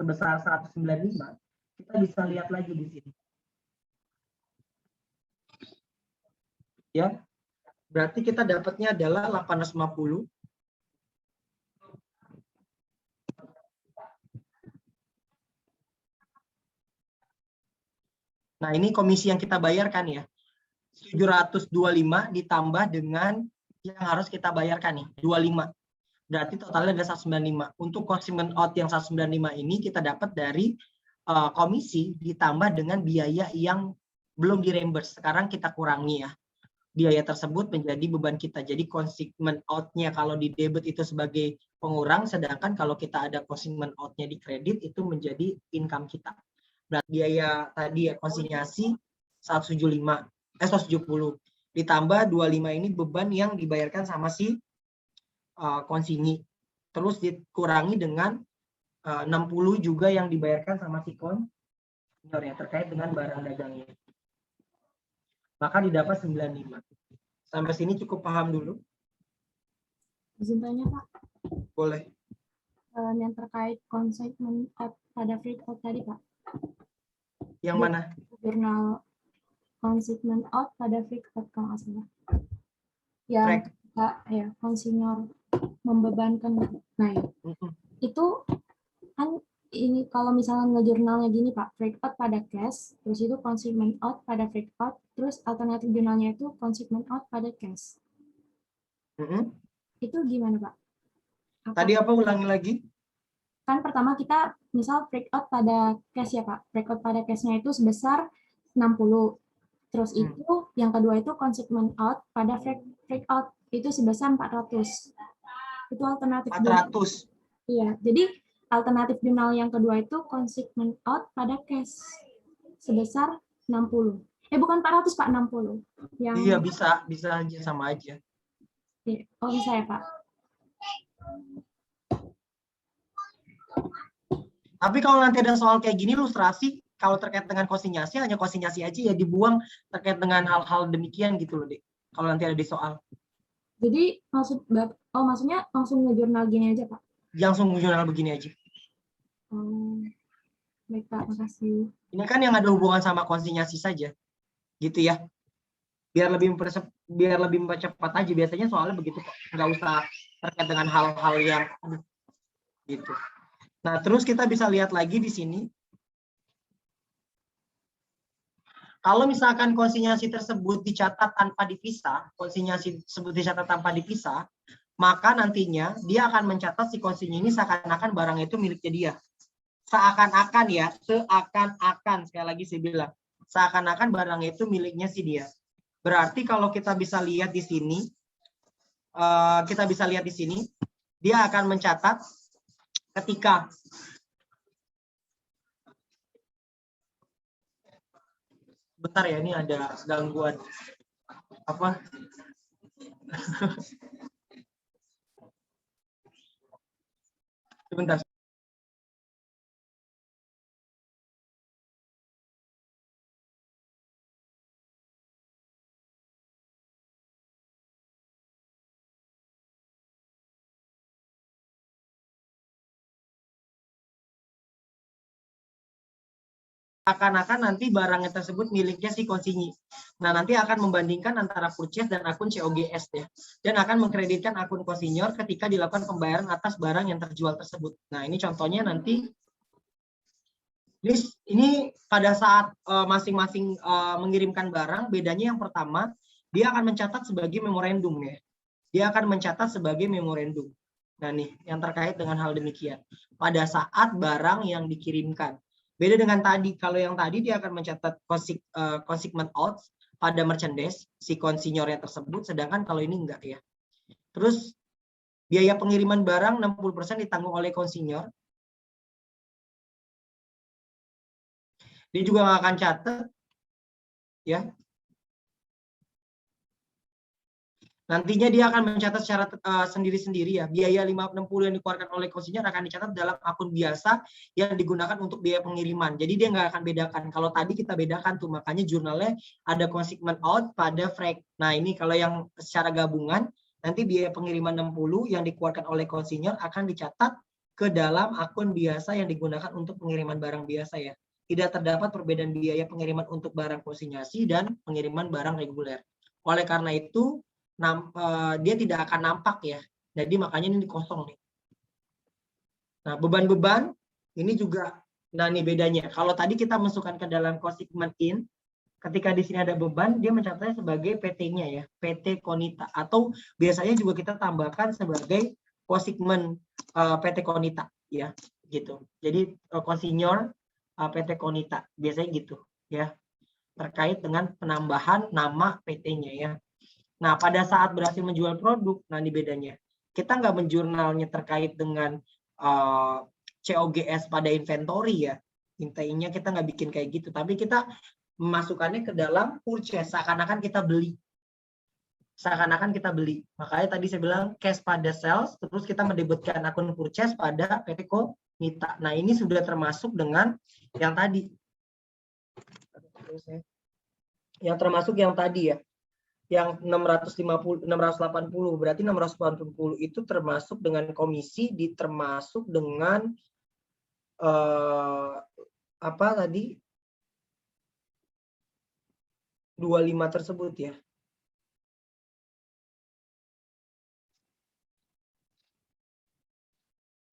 sebesar 195, kita bisa lihat lagi di sini. Ya, berarti kita dapatnya adalah 850. Nah, ini komisi yang kita bayarkan ya. 725 ditambah dengan yang harus kita bayarkan nih, 25. Berarti totalnya ada 195. Untuk consignment out yang 195 ini kita dapat dari komisi ditambah dengan biaya yang belum di-reimburse. Sekarang kita kurangi ya. Biaya tersebut menjadi beban kita. Jadi consignment out-nya kalau di debit itu sebagai pengurang, sedangkan kalau kita ada consignment out-nya di kredit itu menjadi income kita. Berarti biaya tadi ya konsinyasi 170 ditambah 25 ini beban yang dibayarkan sama si konsinyi. Terus dikurangi dengan 60 juga yang dibayarkan sama si konsinyur ya, terkait dengan barang dagangnya. Maka didapat 95. Sampai sini cukup paham dulu? Izin tanya Pak, Boleh. yang terkait consignment out pada free out tadi Pak. Yang mana? Jurnal consignment out pada free out kalau nggak salah. Yang Pak ya konsinyur membebankan. Nah ya. Itu kan ini kalau misalnya ngejurnalnya gini Pak, free out pada cash, terus itu consignment out pada free out, terus alternatif jurnalnya itu consignment out pada cash. Itu gimana Pak? Tadi apa, ulangi lagi? Kan pertama kita misal breakout pada cash ya Pak. Breakout pada cash-nya itu sebesar 60. Terus itu yang kedua itu consignment out pada breakout itu sebesar 400. Itu alternatif 400. Iya, jadi alternatif jurnal yang kedua itu consignment out pada cash sebesar 60. Bukan 400 Pak, 60. Yang Iya, bisa aja, sama aja. Oh, bisa ya Pak. Tapi kalau nanti ada soal kayak gini, ilustrasi kalau terkait dengan konsinyasi, hanya konsinyasi aja ya, dibuang terkait dengan hal-hal demikian gitu loh, Dek. Kalau nanti ada di soal. Jadi maksudnya langsung ngejurnal gini aja Pak? Langsung jurnal begini aja. Baik Pak, makasih. Ini kan yang ada hubungan sama konsinyasi saja, gitu ya. Biar lebih mempercepat aja, biasanya soalnya begitu kok. Nggak usah terkait dengan hal-hal yang gitu. Nah, terus kita bisa lihat lagi di sini. Kalau misalkan konsinyasi tersebut dicatat tanpa dipisah, konsinyasi tersebut dicatat tanpa dipisah, maka nantinya dia akan mencatat si konsinyasi ini seakan-akan barang itu miliknya dia. Seakan-akan ya, seakan-akan, sekali lagi saya bilang, seakan-akan barang itu miliknya si dia. Berarti kalau kita bisa lihat di sini, dia akan mencatat ketika bentar ya, ini ada gangguan apa? Sebentar. Akan-akan nanti barangnya tersebut miliknya si konsinyi. Nah, nanti akan membandingkan antara purchase dan akun COGS ya. Dan akan mengkreditkan akun konsinyur ketika dilakukan pembayaran atas barang yang terjual tersebut. Nah, ini contohnya nanti. Ini pada saat masing-masing mengirimkan barang, bedanya yang pertama, dia akan mencatat sebagai memorandum ya. Dia akan mencatat sebagai memorandum. Nah, nih, yang terkait dengan hal demikian. Pada saat barang yang dikirimkan. Beda dengan tadi, kalau yang tadi dia akan mencatat consignment out pada merchandise, si konsinyornya tersebut, sedangkan kalau ini enggak ya. Terus, biaya pengiriman barang 60% ditanggung oleh konsinyor. Dia juga nggak akan catat, ya. Nantinya dia akan mencatat secara sendiri-sendiri ya. Biaya 560 yang dikeluarkan oleh konsinyur akan dicatat dalam akun biasa yang digunakan untuk biaya pengiriman. Jadi dia nggak akan bedakan. Kalau tadi kita bedakan tuh, makanya jurnalnya ada consignment out pada freight. Nah ini kalau yang secara gabungan, nanti biaya pengiriman 60 yang dikeluarkan oleh konsinyur akan dicatat ke dalam akun biasa yang digunakan untuk pengiriman barang biasa ya. Tidak terdapat perbedaan biaya pengiriman untuk barang konsinyasi dan pengiriman barang reguler. Oleh karena itu, dia tidak akan nampak ya. Jadi makanya ini kosong nih. Nah, beban-beban ini juga, nah ini bedanya. Kalau tadi kita masukkan ke dalam consignment in, ketika di sini ada beban, dia mencatatnya sebagai PT-nya ya, PT Konita. Atau biasanya juga kita tambahkan sebagai consignment PT Konita ya, gitu. Jadi konsinyur PT Konita biasanya gitu ya, terkait dengan penambahan nama PT-nya ya. Nah, pada saat berhasil menjual produk, nah ini bedanya. Kita nggak menjurnalnya terkait dengan COGS pada inventory ya. Intinya kita nggak bikin kayak gitu, tapi kita memasukkannya ke dalam purchase, seakan-akan kita beli. Seakan-akan kita beli. Makanya tadi saya bilang cash pada sales, terus kita mendebitkan akun purchase pada PT Konita. Nah, ini sudah termasuk dengan yang tadi. Yang termasuk yang tadi ya. Yang 680 berarti 680 itu termasuk dengan komisi, termasuk dengan apa tadi 25 tersebut ya.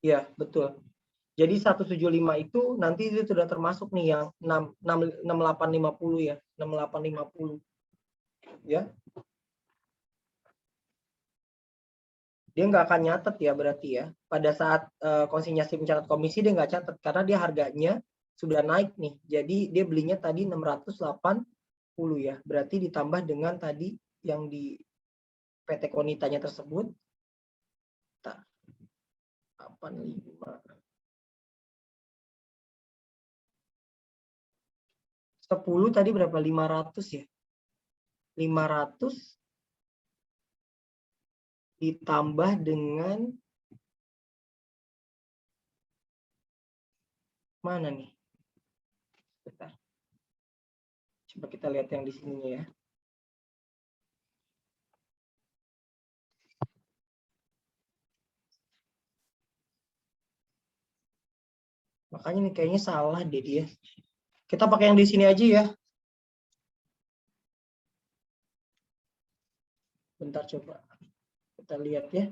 Ya, betul. Jadi 175 itu nanti itu sudah termasuk nih yang 6850 ya, 6850. Ya. Dia nggak akan nyatet ya berarti ya. Pada saat konsinyasi mencatat komisi dia nggak catat karena dia harganya sudah naik nih. Jadi dia belinya tadi 680 ya. Berarti ditambah dengan tadi yang di PT Konitanya tersebut. 85. 10 tadi berapa? 500 ya. 500 ditambah dengan mana nih? Bentar. Coba kita lihat yang di sininya ya. Makanya nih kayaknya salah deh dia. Kita pakai yang di sini aja ya. Bentar coba. Kita lihat ya.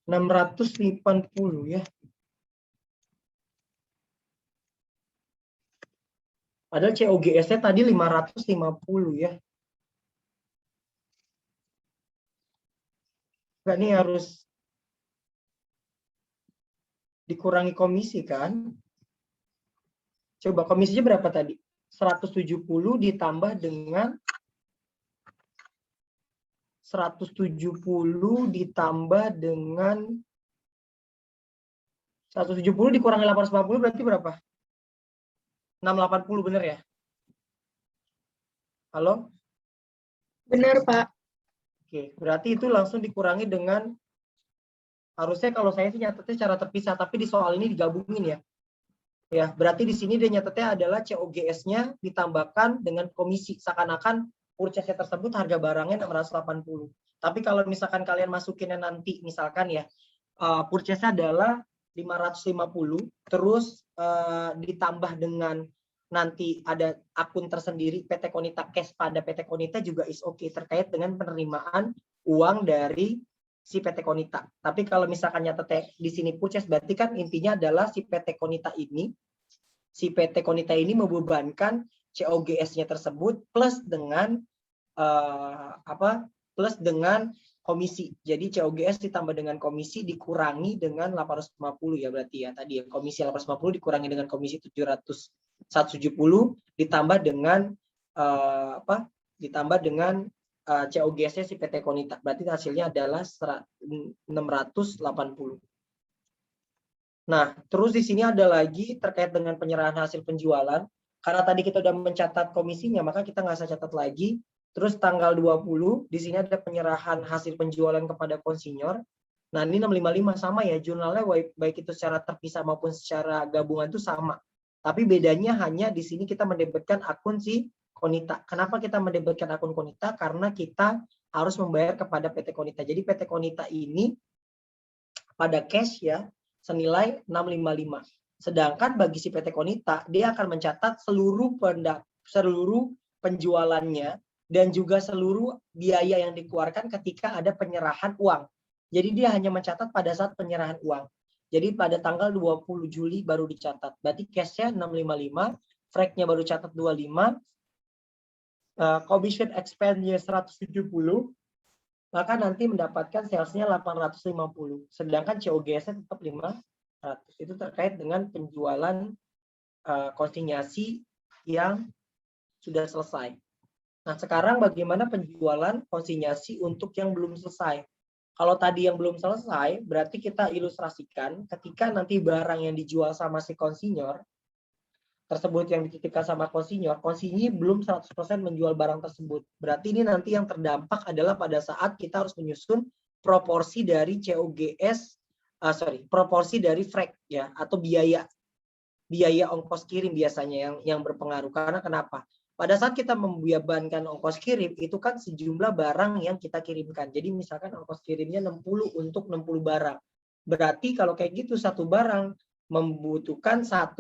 680 ya. Padahal COGS-nya tadi 550 ya. Enggak, ini harus dikurangi komisi kan? Coba komisinya berapa tadi? 170 ditambah dengan 170 ditambah dengan 170 dikurangi 850 berarti berapa? 680 bener ya? Halo? Benar, Pak. Oke, berarti itu langsung dikurangi dengan, harusnya kalau saya sih nyatetnya secara terpisah, tapi di soal ini digabungin ya. Ya, berarti di sini dia nyatetnya adalah COGS-nya ditambahkan dengan komisi, seakan-akan purchase tersebut harga barangnya 680. Tapi kalau misalkan kalian masukinnya nanti, misalkan ya, purchase-nya adalah 550, terus ditambah dengan nanti ada akun tersendiri PT Konita cash pada PT Konita juga is okay, terkait dengan penerimaan uang dari si PT Konita. Tapi kalau misalkan nyatetnya di sini purchase, berarti kan intinya adalah si PT Konita ini membebankan COGS-nya tersebut plus dengan plus dengan komisi. Jadi COGS ditambah dengan komisi dikurangi dengan 850 ya berarti ya. Tadi ya komisi 850 dikurangi dengan komisi 170 ditambah dengan ditambah dengan COGS-nya si PT Konita. Berarti hasilnya adalah 680. Nah, terus di sini ada lagi terkait dengan penyerahan hasil penjualan. Karena tadi kita sudah mencatat komisinya, maka kita nggak usah catat lagi Terus tanggal 20 di sini ada penyerahan hasil penjualan kepada konsinyor. Nah, ini 655 sama ya, jurnalnya baik itu secara terpisah maupun secara gabungan itu sama. Tapi bedanya hanya di sini kita mendebitkan akun si Konita. Kenapa kita mendebitkan akun Konita? Karena kita harus membayar kepada PT Konita. Jadi PT Konita ini pada cash ya senilai 655. Sedangkan bagi si PT Konita dia akan mencatat seluruh penjualannya dan juga seluruh biaya yang dikeluarkan ketika ada penyerahan uang. Jadi dia hanya mencatat pada saat penyerahan uang. Jadi pada tanggal 20 Juli baru dicatat. Berarti cash-nya 655, frag-nya baru catat 25, commission expense-nya 170, maka nanti mendapatkan sales-nya 850. Sedangkan COGS-nya tetap 500. Itu terkait dengan penjualan konsinyasi yang sudah selesai. Nah, sekarang bagaimana penjualan konsinyasi untuk yang belum selesai? Kalau tadi yang belum selesai, berarti kita ilustrasikan ketika nanti barang yang dijual sama si konsinyor tersebut yang dititipkan sama konsinyor, konsinyi belum 100% menjual barang tersebut. Berarti ini nanti yang terdampak adalah pada saat kita harus menyusun proporsi dari COGS, proporsi dari frag ya atau biaya ongkos kirim biasanya yang berpengaruh. Karena kenapa? Pada saat kita membebankan ongkos kirim, itu kan sejumlah barang yang kita kirimkan. Jadi misalkan ongkos kirimnya 60 untuk 60 barang. Berarti kalau kayak gitu satu barang membutuhkan $1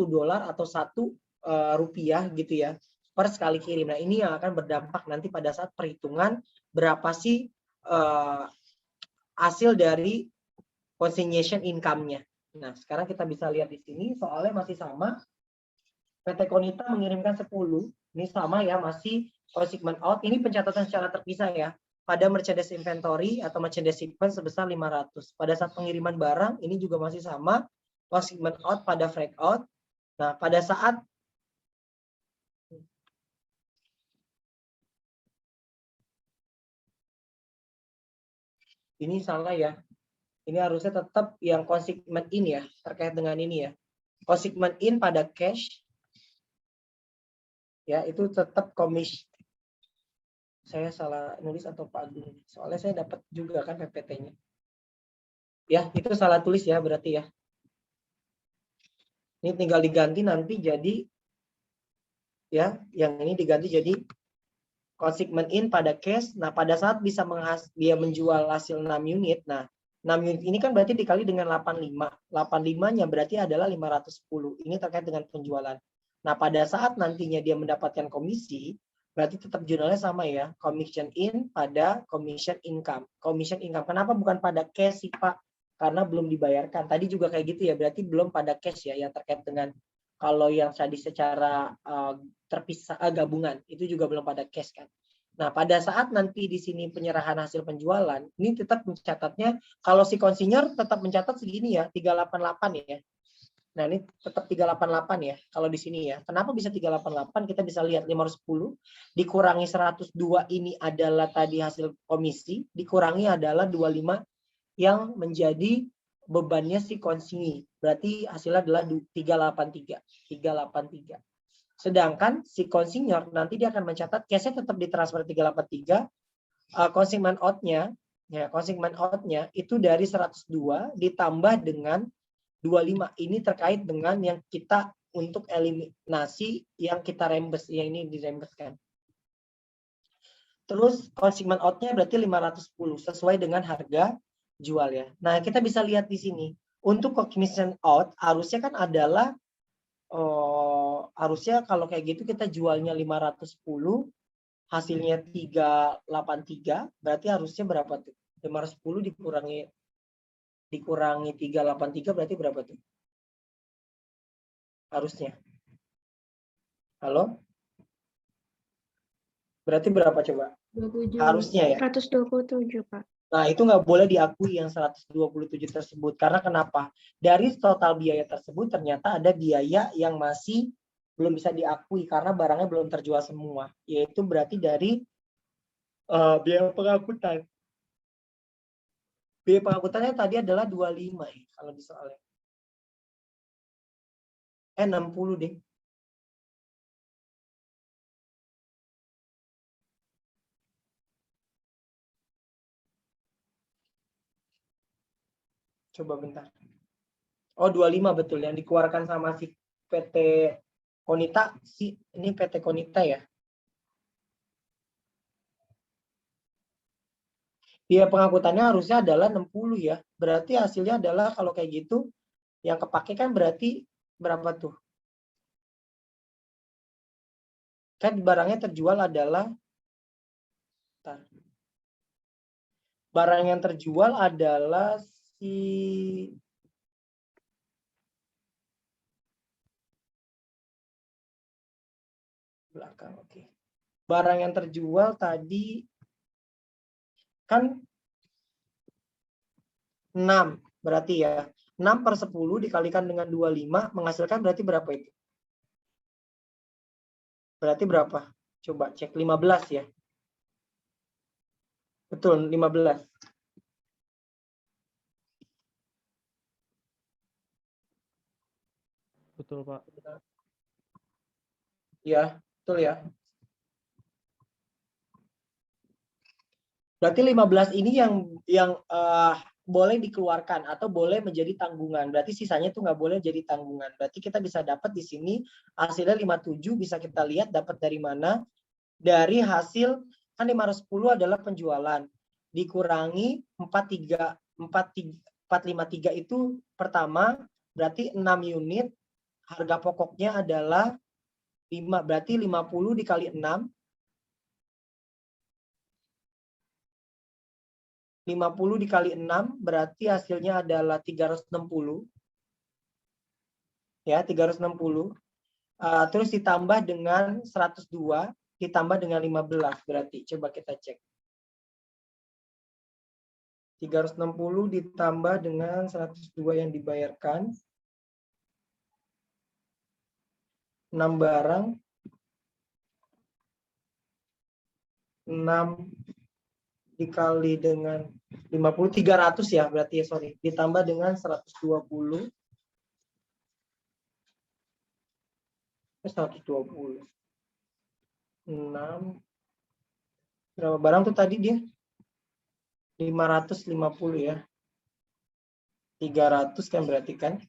atau Rp1 gitu ya per sekali kirim. Nah, ini yang akan berdampak nanti pada saat perhitungan berapa sih hasil dari consignation income-nya. Nah, sekarang kita bisa lihat di sini soalnya masih sama. PT Konita mengirimkan 10. Ini sama ya, masih consignment out. Ini pencatatan secara terpisah ya. Pada merchandise inventory atau merchandise shipment sebesar 500. Pada saat pengiriman barang, ini juga masih sama. Consignment out pada freight out. Nah, pada saat ini salah ya. Ini harusnya tetap yang consignment in ya, terkait dengan ini ya. Consignment in pada cash ya itu tetap komisi. Saya salah nulis atau Pak Agung? Soalnya saya dapat juga kan PPT-nya. Ya, itu salah tulis ya berarti ya. Ini tinggal diganti nanti jadi ya, yang ini diganti jadi consignment in pada cash. Nah, pada saat bisa dia menjual hasil 6 unit. Nah, 6 unit ini kan berarti dikali dengan 85. 85-nya berarti adalah 510. Ini terkait dengan penjualan. Nah, pada saat nantinya dia mendapatkan komisi, berarti tetap jurnalnya sama ya. Commission in pada commission income. Commission income. Kenapa bukan pada cash sih, Pak? Karena belum dibayarkan. Tadi juga kayak gitu ya. Berarti belum pada cash ya yang terkait dengan kalau yang tadi secara terpisah gabungan itu juga belum pada cash kan. Nah, pada saat nanti di sini penyerahan hasil penjualan, ini tetap mencatatnya kalau si konsinyor tetap mencatat segini ya, 388 ya. Nah, ini tetap 388 ya kalau di sini ya. Kenapa bisa 388? Kita bisa lihat 510 dikurangi 102 ini adalah tadi hasil komisi, dikurangi adalah 25 yang menjadi bebannya si konsinyi. Berarti hasilnya adalah 383. Sedangkan si konsinyor nanti dia akan mencatat cash-nya tetap ditransfer 383. Consignment out-nya itu dari 102 ditambah dengan 25. Ini terkait dengan yang kita untuk eliminasi yang kita reimburse, yang ini direimbursekan. Terus consignment out-nya berarti 510 sesuai dengan harga jual ya. Nah, kita bisa lihat di sini. Untuk commission out harusnya kan adalah harusnya kalau kayak gitu kita jualnya 510, hasilnya 383, berarti harusnya berapa tuh? 510 dikurangi 383 berarti berapa tuh? Harusnya. Halo? Berarti berapa coba? 27. Harusnya ya. 127, Pak. Nah, itu nggak boleh diakui yang 127 tersebut. Karena kenapa? Dari total biaya tersebut ternyata ada biaya yang masih belum bisa diakui karena barangnya belum terjual semua. Yaitu berarti dari biaya pengangkutan. Biaya pengangkutannya tadi adalah 25 ya, kalau di soalnya. 60 deh. Coba bentar. Oh, 25 betul yang dikeluarkan sama si PT Konita. Ini PT Konita ya. Biaya pengangkutannya harusnya adalah 60 ya. Berarti hasilnya adalah kalau kayak gitu yang kepake kan berarti berapa tuh? Kan barangnya terjual adalah barang yang terjual adalah si belakang, oke. Barang yang terjual tadi kan 6 berarti ya. 6/10 dikalikan dengan 25 menghasilkan berarti berapa itu? Berarti berapa? Coba cek 15 ya. Betul, 15. Betul, Pak. Ya, betul ya. Berarti 15 ini yang boleh dikeluarkan atau boleh menjadi tanggungan. Berarti sisanya itu nggak boleh jadi tanggungan. Berarti kita bisa dapat di sini hasilnya 57 bisa kita lihat dapat dari mana? Dari hasil kan 510 adalah penjualan dikurangi 453 itu pertama berarti 6 unit harga pokoknya adalah 5 berarti 50 dikali 6 50 dikali 6 berarti hasilnya adalah 360 ya 360 terus ditambah dengan 102 ditambah dengan 15 berarti coba kita cek 360 ditambah dengan 102 yang dibayarkan 6 barang 6 dikali dengan 50 300 ya berarti ya sorry ditambah dengan 120 6 berapa barang tuh tadi dia 550 ya 300 kan berarti kan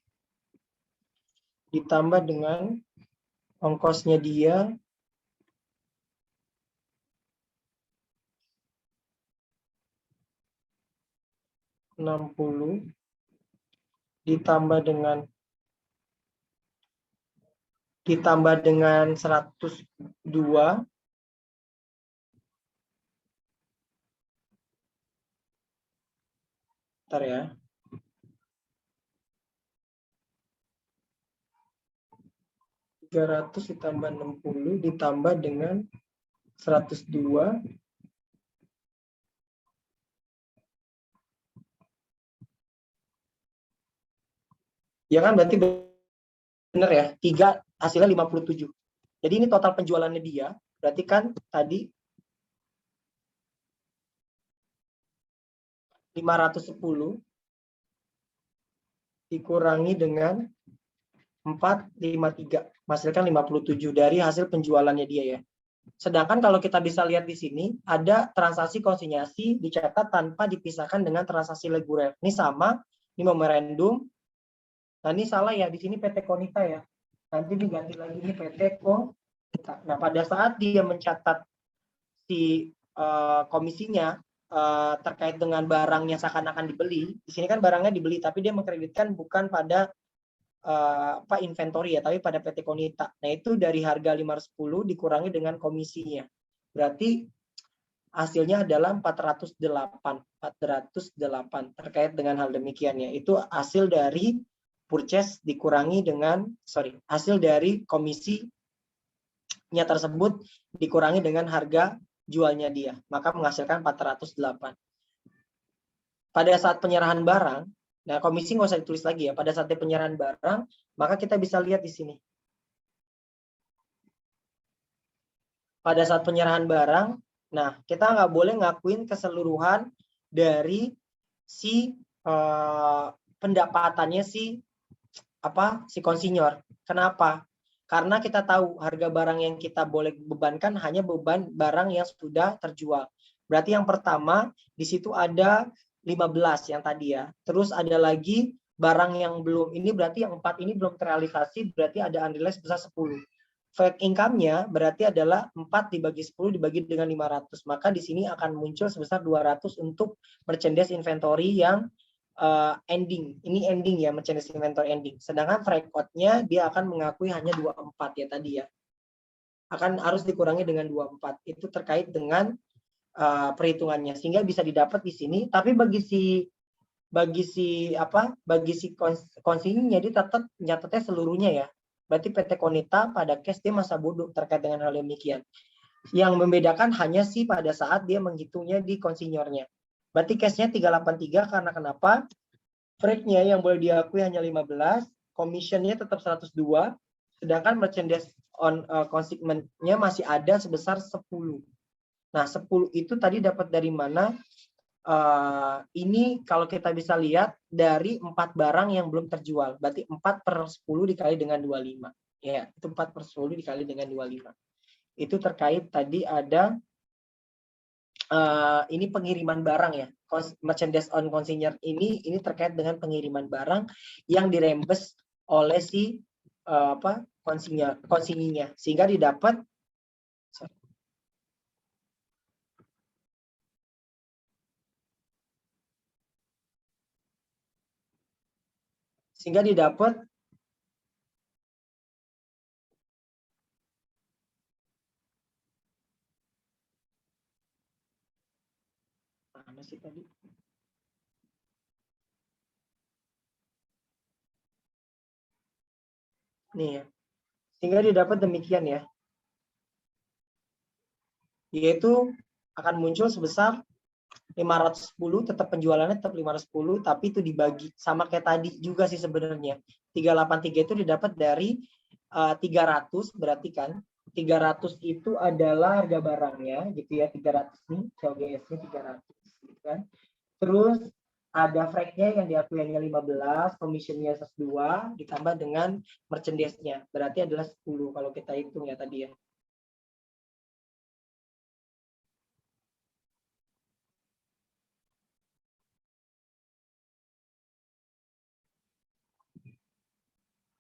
ditambah dengan ongkosnya dia 60 ditambah dengan 102 bentar ya 300 ditambah 60 ditambah dengan 102 ya kan berarti benar ya 3 hasilnya 57 jadi ini total penjualannya dia berarti kan tadi 510 dikurangi dengan 453 menghasilkan 57 dari hasil penjualannya dia ya. Sedangkan kalau kita bisa lihat di sini ada transaksi konsinyasi dicatat tanpa dipisahkan dengan transaksi reguler. Ini sama, ini memorandum. Nah, ini salah ya di sini PT Konita ya. Nanti diganti lagi ini PT Konita. Nah, pada saat dia mencatat si komisinya terkait dengan barang yang seakan-akan dibeli, di sini kan barangnya dibeli tapi dia mengkreditkan bukan pada inventory ya, tapi pada PT Konita. Nah, itu dari harga 510 dikurangi dengan komisinya. Berarti hasilnya adalah 408 terkait dengan hal demikian ya. Itu hasil dari purchase dikurangi dengan hasil dari komisinya tersebut dikurangi dengan harga jualnya dia, maka menghasilkan 408. Pada saat penyerahan barang, nah komisi nggak usah ditulis lagi ya, pada saat penyerahan barang, maka kita bisa lihat di sini. Pada saat penyerahan barang, nah kita nggak boleh ngakuin keseluruhan dari si pendapatannya si konsinyor. Kenapa? Karena kita tahu harga barang yang kita boleh bebankan hanya beban barang yang sudah terjual. Berarti yang pertama di situ ada 15 yang tadi ya. Terus ada lagi barang yang belum, ini berarti yang 4 ini belum terrealisasi, berarti ada unrealized sebesar 10. Fake income-nya berarti adalah 4 dibagi 10 dibagi dengan 500. Maka di sini akan muncul sebesar 200 untuk merchandise inventory yang ending. Ini ending ya, merchandise inventory ending. Sedangkan freak out-nya dia akan mengakui hanya 24 ya tadi ya. Akan harus dikurangi dengan 24. Itu terkait dengan perhitungannya, sehingga bisa didapat di sini. Tapi bagi si konsinyanya dia tetap nyatetnya seluruhnya ya. Berarti PT Konita pada case dia masa bodoh terkait dengan hal yang demikian. Yang membedakan hanya sih pada saat dia menghitungnya di konsinyornya. Berarti case-nya 383 karena kenapa? Freak-nya yang boleh diakui hanya 15, commission-nya tetap 102, sedangkan merchandise on consignment-nya masih ada sebesar 10. Nah, 10 itu tadi dapat dari mana? Ini kalau kita bisa lihat dari 4 barang yang belum terjual. Berarti 4/10 dikali dengan 25. Ya, itu 4/10 dikali dengan 25. Itu terkait tadi ada ini pengiriman barang ya. Merchandise on consignor ini terkait dengan pengiriman barang yang dirembes oleh si konsinyinya, sehingga didapat mana sih tadi? Nih ya. Sehingga didapat demikian ya. Yaitu akan muncul sebesar 510, tetap penjualannya tetap 510, tapi itu dibagi sama kayak tadi juga sih sebenarnya. 383 itu didapat dari 300, berarti kan 300 itu adalah harga barangnya gitu ya, 300 nih, COGS-nya 300 gitu kan. Terus ada freak-nya yang diakui hanya 15, commission-nya 102 ditambah dengan merchandise-nya, berarti adalah 10 kalau kita hitung ya tadi ya.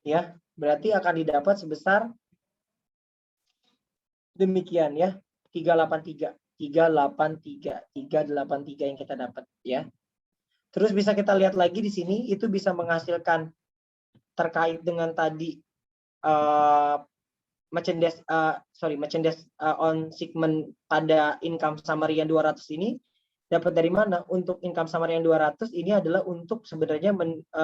Ya, berarti akan didapat sebesar demikian ya, 383 yang kita dapat ya. Terus bisa kita lihat lagi di sini, itu bisa menghasilkan terkait dengan tadi merchandise on segment pada income summary yang 200 ini dapat dari mana? Untuk income summary yang 200 ini adalah untuk sebenarnya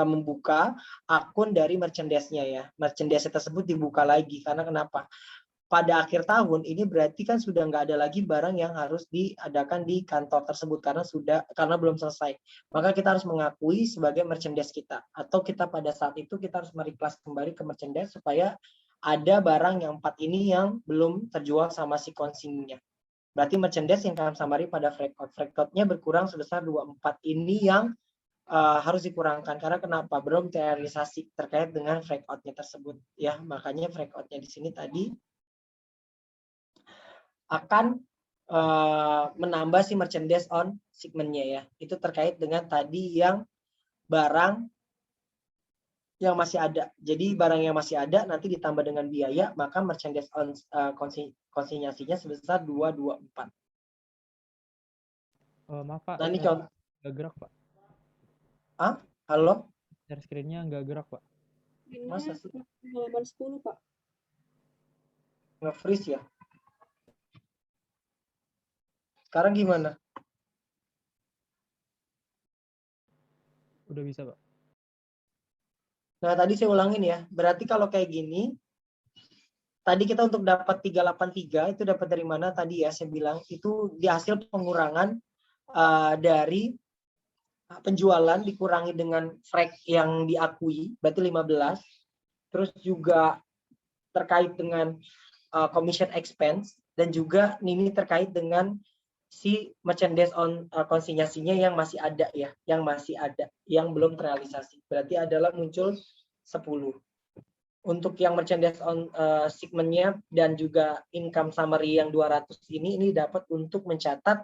membuka akun dari merchandise-nya ya. Merchandise tersebut dibuka lagi karena kenapa? Pada akhir tahun ini berarti kan sudah nggak ada lagi barang yang harus diadakan di kantor tersebut karena belum selesai. Maka kita harus mengakui sebagai merchandise kita, atau kita pada saat itu kita harus merekelas kembali ke merchandise supaya ada barang yang 4 ini yang belum terjual sama si konsinynya. Berarti merchandise income summary pada freak out-nya berkurang sebesar 24 ini yang harus dikurangkan karena kenapa? Belum terrealisasi terkait dengan freak out-nya tersebut ya. Makanya freak out-nya di sini tadi akan menambah si merchandise on segment-nya ya. Itu terkait dengan tadi yang barang yang masih ada. Jadi barang yang masih ada nanti ditambah dengan biaya, maka merchandise on konsinyasinya sebesar 224. Maaf Pak, Nah, ini contoh. nggak gerak Pak. Halo? Share screen-nya nggak gerak Pak. Masa sih? Halaman 10 Pak. Nge-freeze ya? Sekarang gimana? Udah bisa Pak. Nah, tadi saya ulangin ya. Berarti kalau kayak gini, tadi kita untuk dapat 383 itu dapat dari mana tadi ya? Saya bilang itu di hasil pengurangan dari penjualan dikurangi dengan freak yang diakui, berarti 15. Terus juga terkait dengan commission expense, dan juga ini terkait dengan si merchandise on konsinyasinya yang masih ada ya, yang belum terrealisasi. Berarti adalah muncul 10. Untuk yang merchandise on segment-nya dan juga income summary yang 200 ini dapat untuk mencatat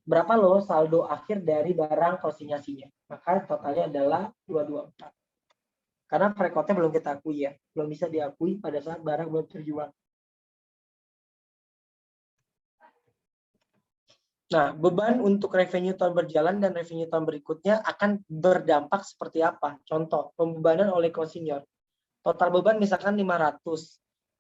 berapa loh saldo akhir dari barang konsinyasinya. Maka totalnya adalah 224. Karena frekotnya belum kita akui ya, belum bisa diakui pada saat barang belum terjual. Nah, beban untuk revenue tahun berjalan dan revenue tahun berikutnya akan berdampak seperti apa? Contoh, pembebanan oleh konsinyur. Total beban misalkan 500.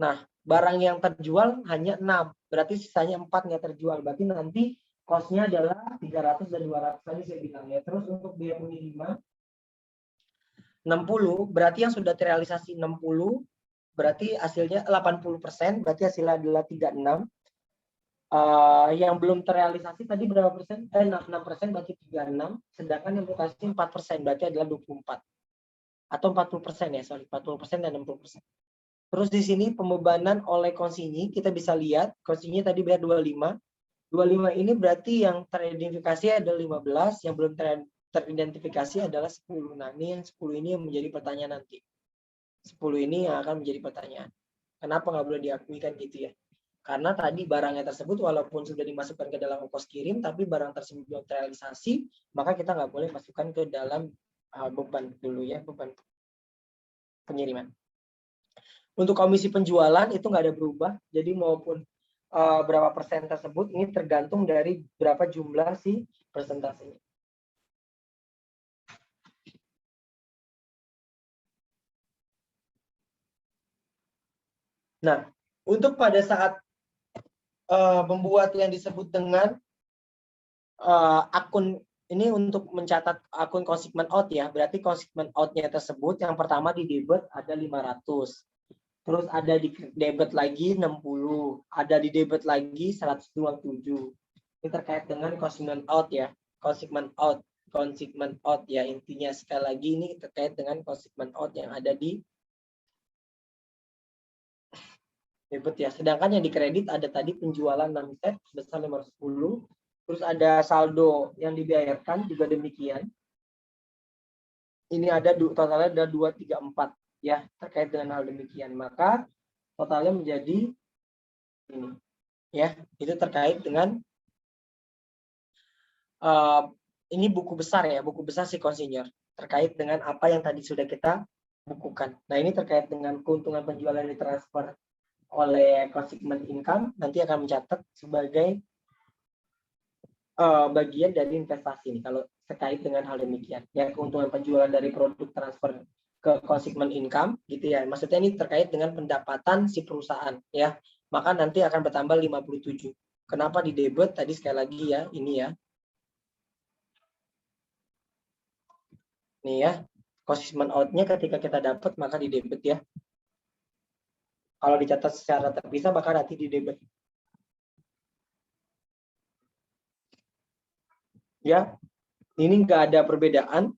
Nah, barang yang terjual hanya 6, berarti sisanya 4 nggak terjual. Berarti nanti cost-nya adalah 300 dan 200 tadi saya bilang ya. Terus untuk biaya pengiriman 60, berarti yang sudah terrealisasi 60, berarti hasilnya 80%, berarti hasilnya adalah 36. Yang belum terrealisasi tadi berapa persen? 6% berarti 36, sedangkan yang terrealisasi 4%, berarti adalah 24. Atau 40% ya, sorry, 40% dan 60%. Terus di sini pembebanan oleh konsinyi, kita bisa lihat, konsinyi tadi bayar 25. 25 ini berarti yang teridentifikasi adalah 15, yang belum teridentifikasi adalah 10. Nah, ini yang 10 ini yang menjadi pertanyaan nanti. 10 ini yang akan menjadi pertanyaan. Kenapa nggak boleh diakui kan gitu ya? Karena tadi barangnya tersebut walaupun sudah dimasukkan ke dalam ongkos kirim, tapi barang tersebut belum terrealisasi, maka kita nggak boleh masukkan ke dalam beban dulu ya, beban pengiriman. Untuk komisi penjualan itu nggak ada berubah, jadi maupun berapa persen tersebut ini tergantung dari berapa jumlah si persentasenya. Nah, untuk pada saat membuat yang disebut dengan akun ini untuk mencatat akun consignment out ya, berarti consignment out-nya tersebut yang pertama di debit ada 500. Terus ada di debit lagi 60, ada di debit lagi 127. Ini terkait dengan consignment out ya, consignment out ya, intinya sekali lagi ini terkait dengan consignment out yang ada di debit ya. Sedangkan yang di kredit ada tadi penjualan 6 set sebesar 510. Terus ada saldo yang dibayarkan juga demikian. Ini ada totalnya ada 234 ya, terkait dengan hal demikian. Maka totalnya menjadi ini ya, itu terkait dengan ini buku besar ya, buku besar si konsinyur terkait dengan apa yang tadi sudah kita bukukan. Nah, ini terkait dengan keuntungan penjualan yang ditransfer oleh consignment income, nanti akan mencatat sebagai bagian dari investasi nih kalau terkait dengan hal demikian ya, keuntungan penjualan dari produk transfer ke consignment income gitu ya, maksudnya ini terkait dengan pendapatan si perusahaan ya, maka nanti akan bertambah 57. Kenapa di debit tadi sekali lagi ya, ini ya nih ya, consignment out-nya ketika kita dapat maka di debit ya, kalau dicatat secara terpisah maka nanti di debit ya. Ini nggak ada perbedaan,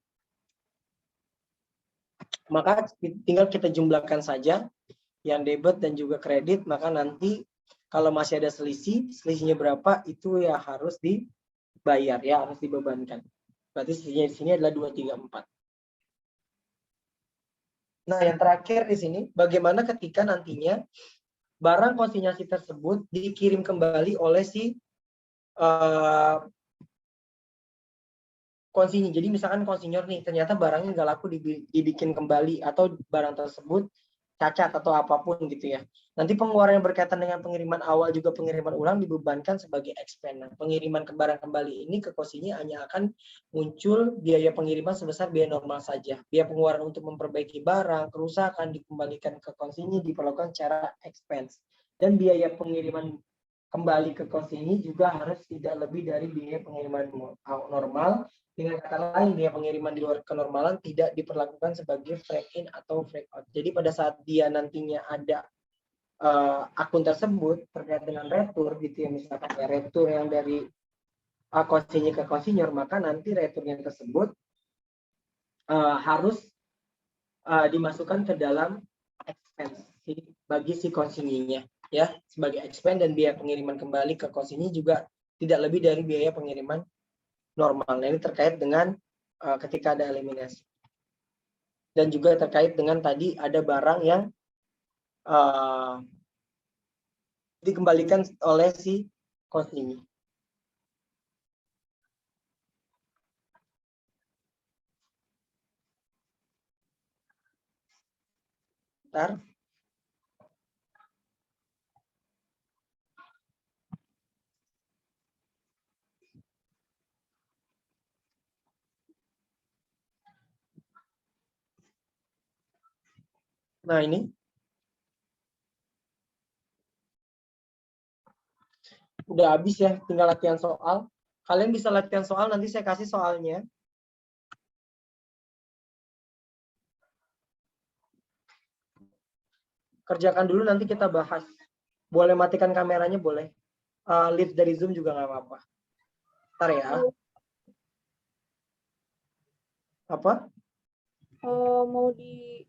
maka tinggal kita jumlahkan saja yang debit dan juga kredit, maka nanti kalau masih ada selisihnya berapa itu ya harus dibayar ya, harus dibebankan. Berarti selisihnya di sini adalah 234. Nah, yang terakhir di sini bagaimana ketika nantinya barang konsinyasi tersebut dikirim kembali oleh si konsinyi. Jadi misalkan konsinyur nih ternyata barangnya nggak laku dibikin kembali atau barang tersebut cacat atau apapun gitu ya. Nanti pengeluaran yang berkaitan dengan pengiriman awal juga pengiriman ulang dibebankan sebagai expense. Nah, pengiriman ke barang kembali ini ke konsinyi hanya akan muncul biaya pengiriman sebesar biaya normal saja. Biaya pengeluaran untuk memperbaiki barang, kerusakan dikembalikan ke konsinyi diperlakukan secara expense. Dan biaya pengiriman kembali ke konsinyi juga harus tidak lebih dari biaya pengiriman normal. Dengan kata lain, biaya pengiriman di luar kenormalan tidak diperlakukan sebagai freight in atau freight out. Jadi pada saat dia nantinya ada akun tersebut terkait dengan retur gitu ya, misalkan ya retur yang dari konsinyi ke konsinyur, maka nanti returnya tersebut harus dimasukkan ke dalam expense bagi si konsinyinya ya, sebagai expense, dan biaya pengiriman kembali ke konsinyi juga tidak lebih dari biaya pengiriman normal. Nah, ini terkait dengan ketika ada eliminasi. Dan juga terkait dengan tadi ada barang yang dikembalikan oleh si konsinyi. Bentar. Nah, ini. Udah habis ya, tinggal latihan soal. Kalian bisa latihan soal, nanti saya kasih soalnya. Kerjakan dulu, nanti kita bahas. Boleh matikan kameranya, boleh. Leave dari Zoom juga nggak apa-apa. Ntar ya. Apa? Mau di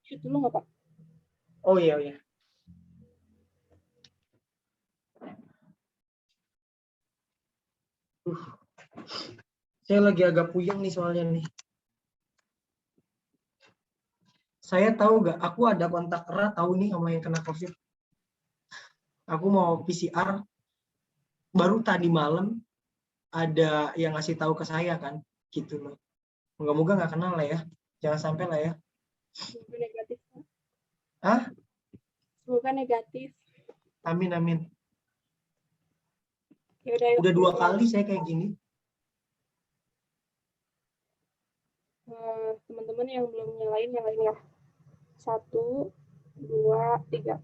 shoot dulu nggak Pak? Oh iya, iya. Saya lagi agak puyeng nih soalnya nih. Saya tahu nggak, aku ada kontak erat tahu nih sama yang kena COVID. Aku mau PCR, baru tadi malam ada yang ngasih tahu ke saya kan, gitu loh. Moga-moga nggak kenal lah ya, jangan sampai lah ya. Semoga negatif. Hah? Semoga negatif. Amin, amin. Ya udah. Udah 2 kali saya kayak gini. Teman-teman yang belum nyalain ya. 1, 2, 3.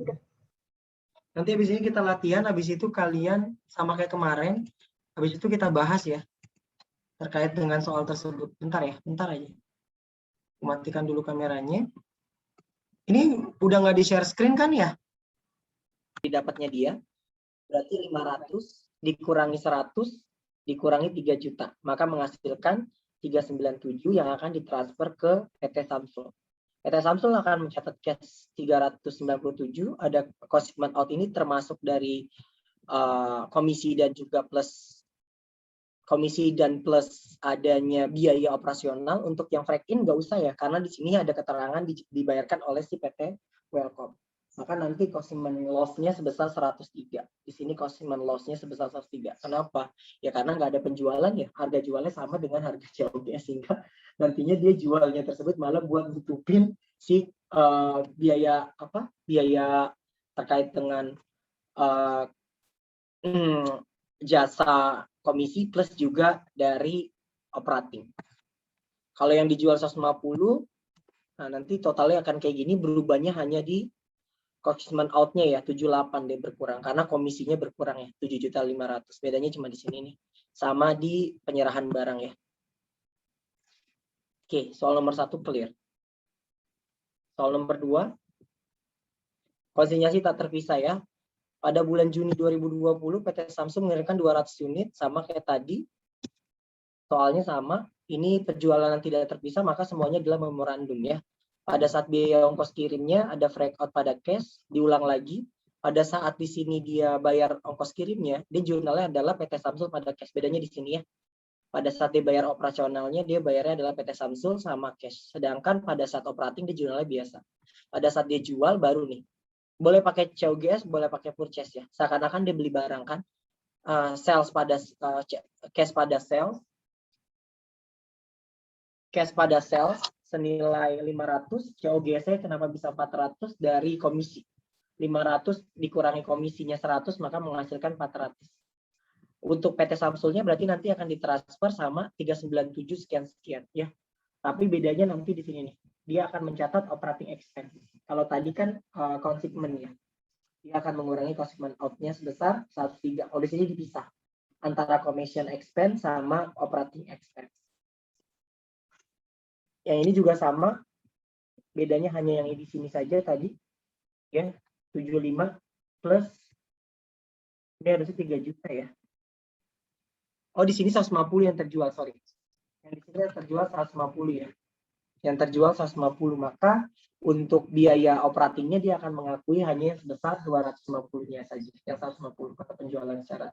Udah. Nanti habis ini kita latihan, habis itu kalian sama kayak kemarin, habis itu kita bahas ya terkait dengan soal tersebut. Bentar ya, bentar aja. Matikan dulu kameranya. Ini udah nggak di share screen kan ya? Didapatnya dia berarti 500 dikurangi 100 dikurangi 3 juta, maka menghasilkan 397 yang akan ditransfer ke PT Samsul. PT Samsul akan mencatat cash 397, ada cost shipment out ini termasuk dari komisi dan juga plus komisi dan plus adanya biaya operasional. Untuk yang freak in nggak usah ya, karena di sini ada keterangan dibayarkan oleh si PT Welcome. Maka nanti cost shipment loss-nya sebesar 103. Di sini cost shipment loss-nya sebesar 103. Kenapa? Ya karena nggak ada penjualan ya, harga jualnya sama dengan harga COGS, sehingga nantinya dia jualnya tersebut malah buat nutupin si biaya terkait dengan jasa komisi plus juga dari operating. Kalau yang dijual 150, nah nanti totalnya akan kayak gini, berubahnya hanya di cost shipment out-nya ya, 78 deh berkurang karena komisinya berkurang ya, 7.500.000. Bedanya cuma di sini nih. Sama di penyerahan barang ya. Oke, soal nomor 1 clear. Soal nomor 2, konsinyasi tak terpisah ya. Pada bulan Juni 2020 PT Samsung mengirimkan 200 unit, sama kayak tadi. Soalnya sama, ini penjualan yang tidak terpisah, maka semuanya adalah memorandum ya. Pada saat biaya ongkos kirimnya ada break out pada cash, diulang lagi. Pada saat di sini dia bayar ongkos kirimnya, dia jurnalnya adalah PT Samsul pada cash. Bedanya di sini ya. Pada saat dia bayar operasionalnya, dia bayarnya adalah PT Samsul sama cash. Sedangkan pada saat operating dia jurnalnya biasa. Pada saat dia jual baru nih. Boleh pakai COGS, boleh pakai purchase ya. Seakan-akan dia beli barang kan. Sales pada cash pada sales. Cash pada sales senilai 500, COGS-nya kenapa bisa 400 dari komisi. 500 dikurangi komisinya 100, maka menghasilkan 400. Untuk PT Samsulnya berarti nanti akan ditransfer sama 397 sekian-sekian ya. Tapi bedanya nanti di sini nih. Dia akan mencatat operating expense. Kalau tadi kan consignment ya. Dia akan mengurangi consignment out-nya sebesar 103. Kalau di sini dipisah antara commission expense sama operating expense. Yang ini juga sama, bedanya hanya yang di sini saja tadi, ya 75 plus ini harusnya 3 juta ya. Oh di sini 150 yang terjual, sorry. Yang di sini yang terjual 150 ya. Yang terjual 150, maka untuk biaya operatingnya dia akan mengakui hanya sebesar 250-nya saja, yang 150 kata penjualan secara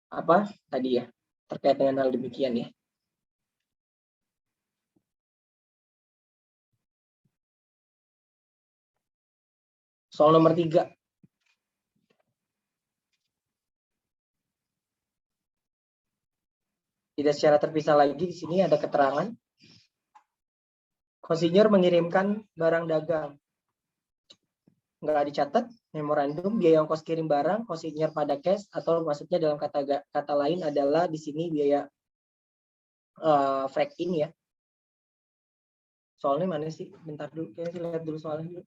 apa tadi ya, terkait dengan hal demikian ya. Soal nomor 3. Tidak secara terpisah lagi, di sini ada keterangan. Konsinyur mengirimkan barang dagang. Nggak dicatat, memorandum, biaya ongkos kirim barang, konsinyur pada cash, atau maksudnya dalam kata lain adalah di sini biaya freight in ya. Soalnya mana sih? Bentar dulu, kita lihat dulu soalnya dulu.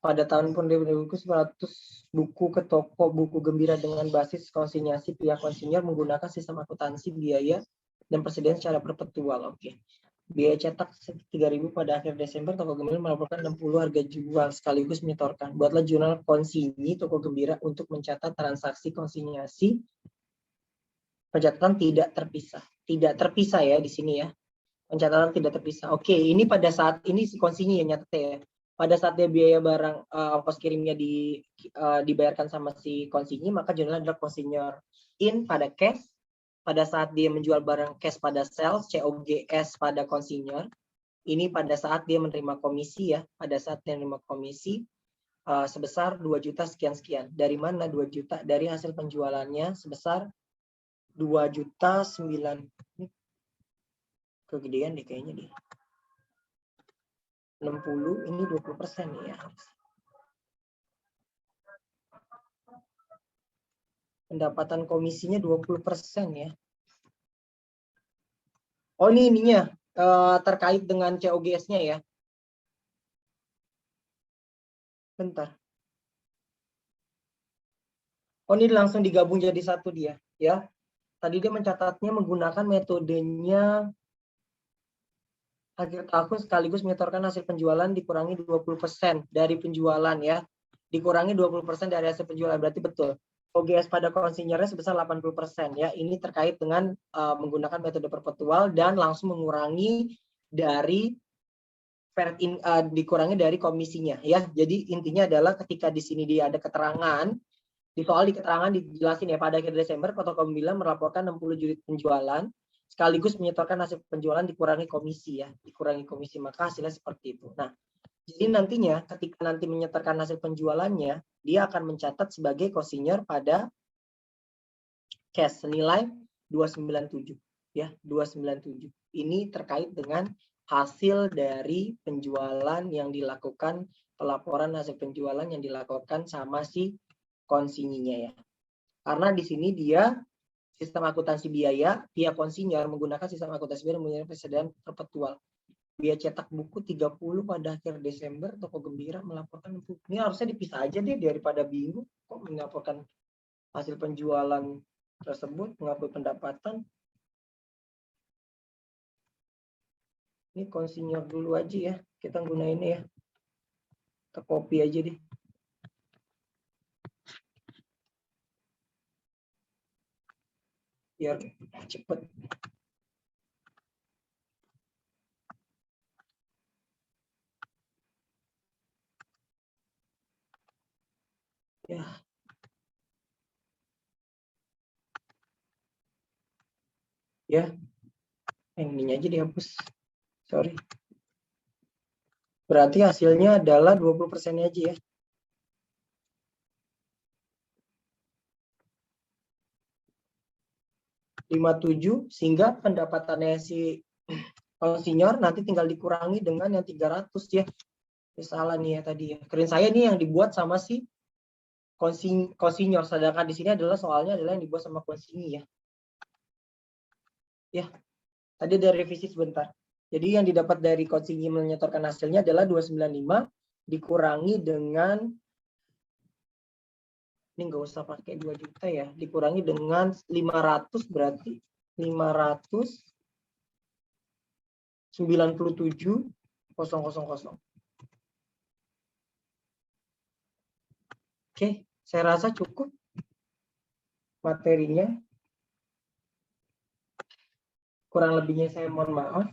Pada tahun 2000, 100 buku ke toko buku gembira dengan basis konsinyasi pihak konsinyur menggunakan sistem akuntansi biaya dan persediaan secara perpetual. Oke. Biaya cetak 3.000 pada akhir Desember, toko gembira melaporkan 60 harga jual sekaligus menyetorkan. Buatlah jurnal konsinyi toko gembira untuk mencatat transaksi konsinyasi. Pencatatan tidak terpisah. Tidak terpisah ya di sini ya. Pencatatan tidak terpisah. Oke, ini pada saat ini si konsinyi yang nyatet ya. Pada saat dia biaya barang ongkos kirimnya dibayarkan sama si konsinyi, maka jurnalnya adalah konsinyur in pada cash. Pada saat dia menjual barang cash pada sales, COGS pada konsinyur. Ini pada saat dia menerima komisi ya. Pada saat dia menerima komisi sebesar 2 juta sekian-sekian. Dari mana 2 juta? Dari hasil penjualannya sebesar 2 juta 9. Kegedean deh kayaknya deh. 60, ini 20% ya. Pendapatan komisinya 20% ya. Oh ini ininya terkait dengan COGS-nya ya. Bentar. Oh ini langsung digabung jadi satu dia ya. Tadi dia mencatatnya menggunakan metodenya akhir tahun sekaligus menyetorkan hasil penjualan dikurangi 20% dari penjualan ya. Dikurangi 20% dari hasil penjualan, berarti betul. OGS pada konsinyurnya sebesar 80% ya. Ini terkait dengan menggunakan metode perpetual dan langsung mengurangi dari dikurangi dari komisinya ya. Jadi intinya adalah ketika di sini dia ada keterangan, di keterangan dijelasin ya, pada akhir Desember toko gembira melaporkan 60 unit penjualan sekaligus menyetorkan hasil penjualan dikurangi komisi ya, dikurangi komisi, maka hasilnya seperti itu. Nah, jadi nantinya ketika nanti menyetorkan hasil penjualannya, dia akan mencatat sebagai konsinyur pada cash senilai 297 ya, 297. Ini terkait dengan hasil dari penjualan yang dilakukan, pelaporan hasil penjualan yang dilakukan sama si konsinyinya ya. Karena di sini dia sistem akuntansi biaya, pihak konsinyur menggunakan sistem akuntansi biaya menggunakan persediaan perpetual. Biaya cetak buku 30 pada akhir Desember, toko gembira melaporkan. Ini harusnya dipisah aja deh daripada bingung kok melaporkan hasil penjualan tersebut, mengambil pendapatan. Ini konsinyur dulu aja ya, kita gunain ya. Kita copy aja deh. Biar cepet. Ya. Ya. Yang ininya aja dihapus. Sorry. Berarti hasilnya adalah 20% aja ya. (57) sehingga pendapatannya si konsinyur nanti tinggal dikurangi dengan yang 300 ya. Salah nih ya tadi ya. Keren saya nih yang dibuat sama si konsinyur, sedangkan di sini adalah soalnya adalah yang dibuat sama konsinyi ya. Ya. Tadi ada revisi sebentar. Jadi yang didapat dari konsinyi menyetorkan hasilnya adalah 295 dikurangi dengan, ini nggak usah pakai 2 juta ya, dikurangi dengan 500 berarti 597.000. Oke, saya rasa cukup materinya. Kurang lebihnya saya mohon maaf.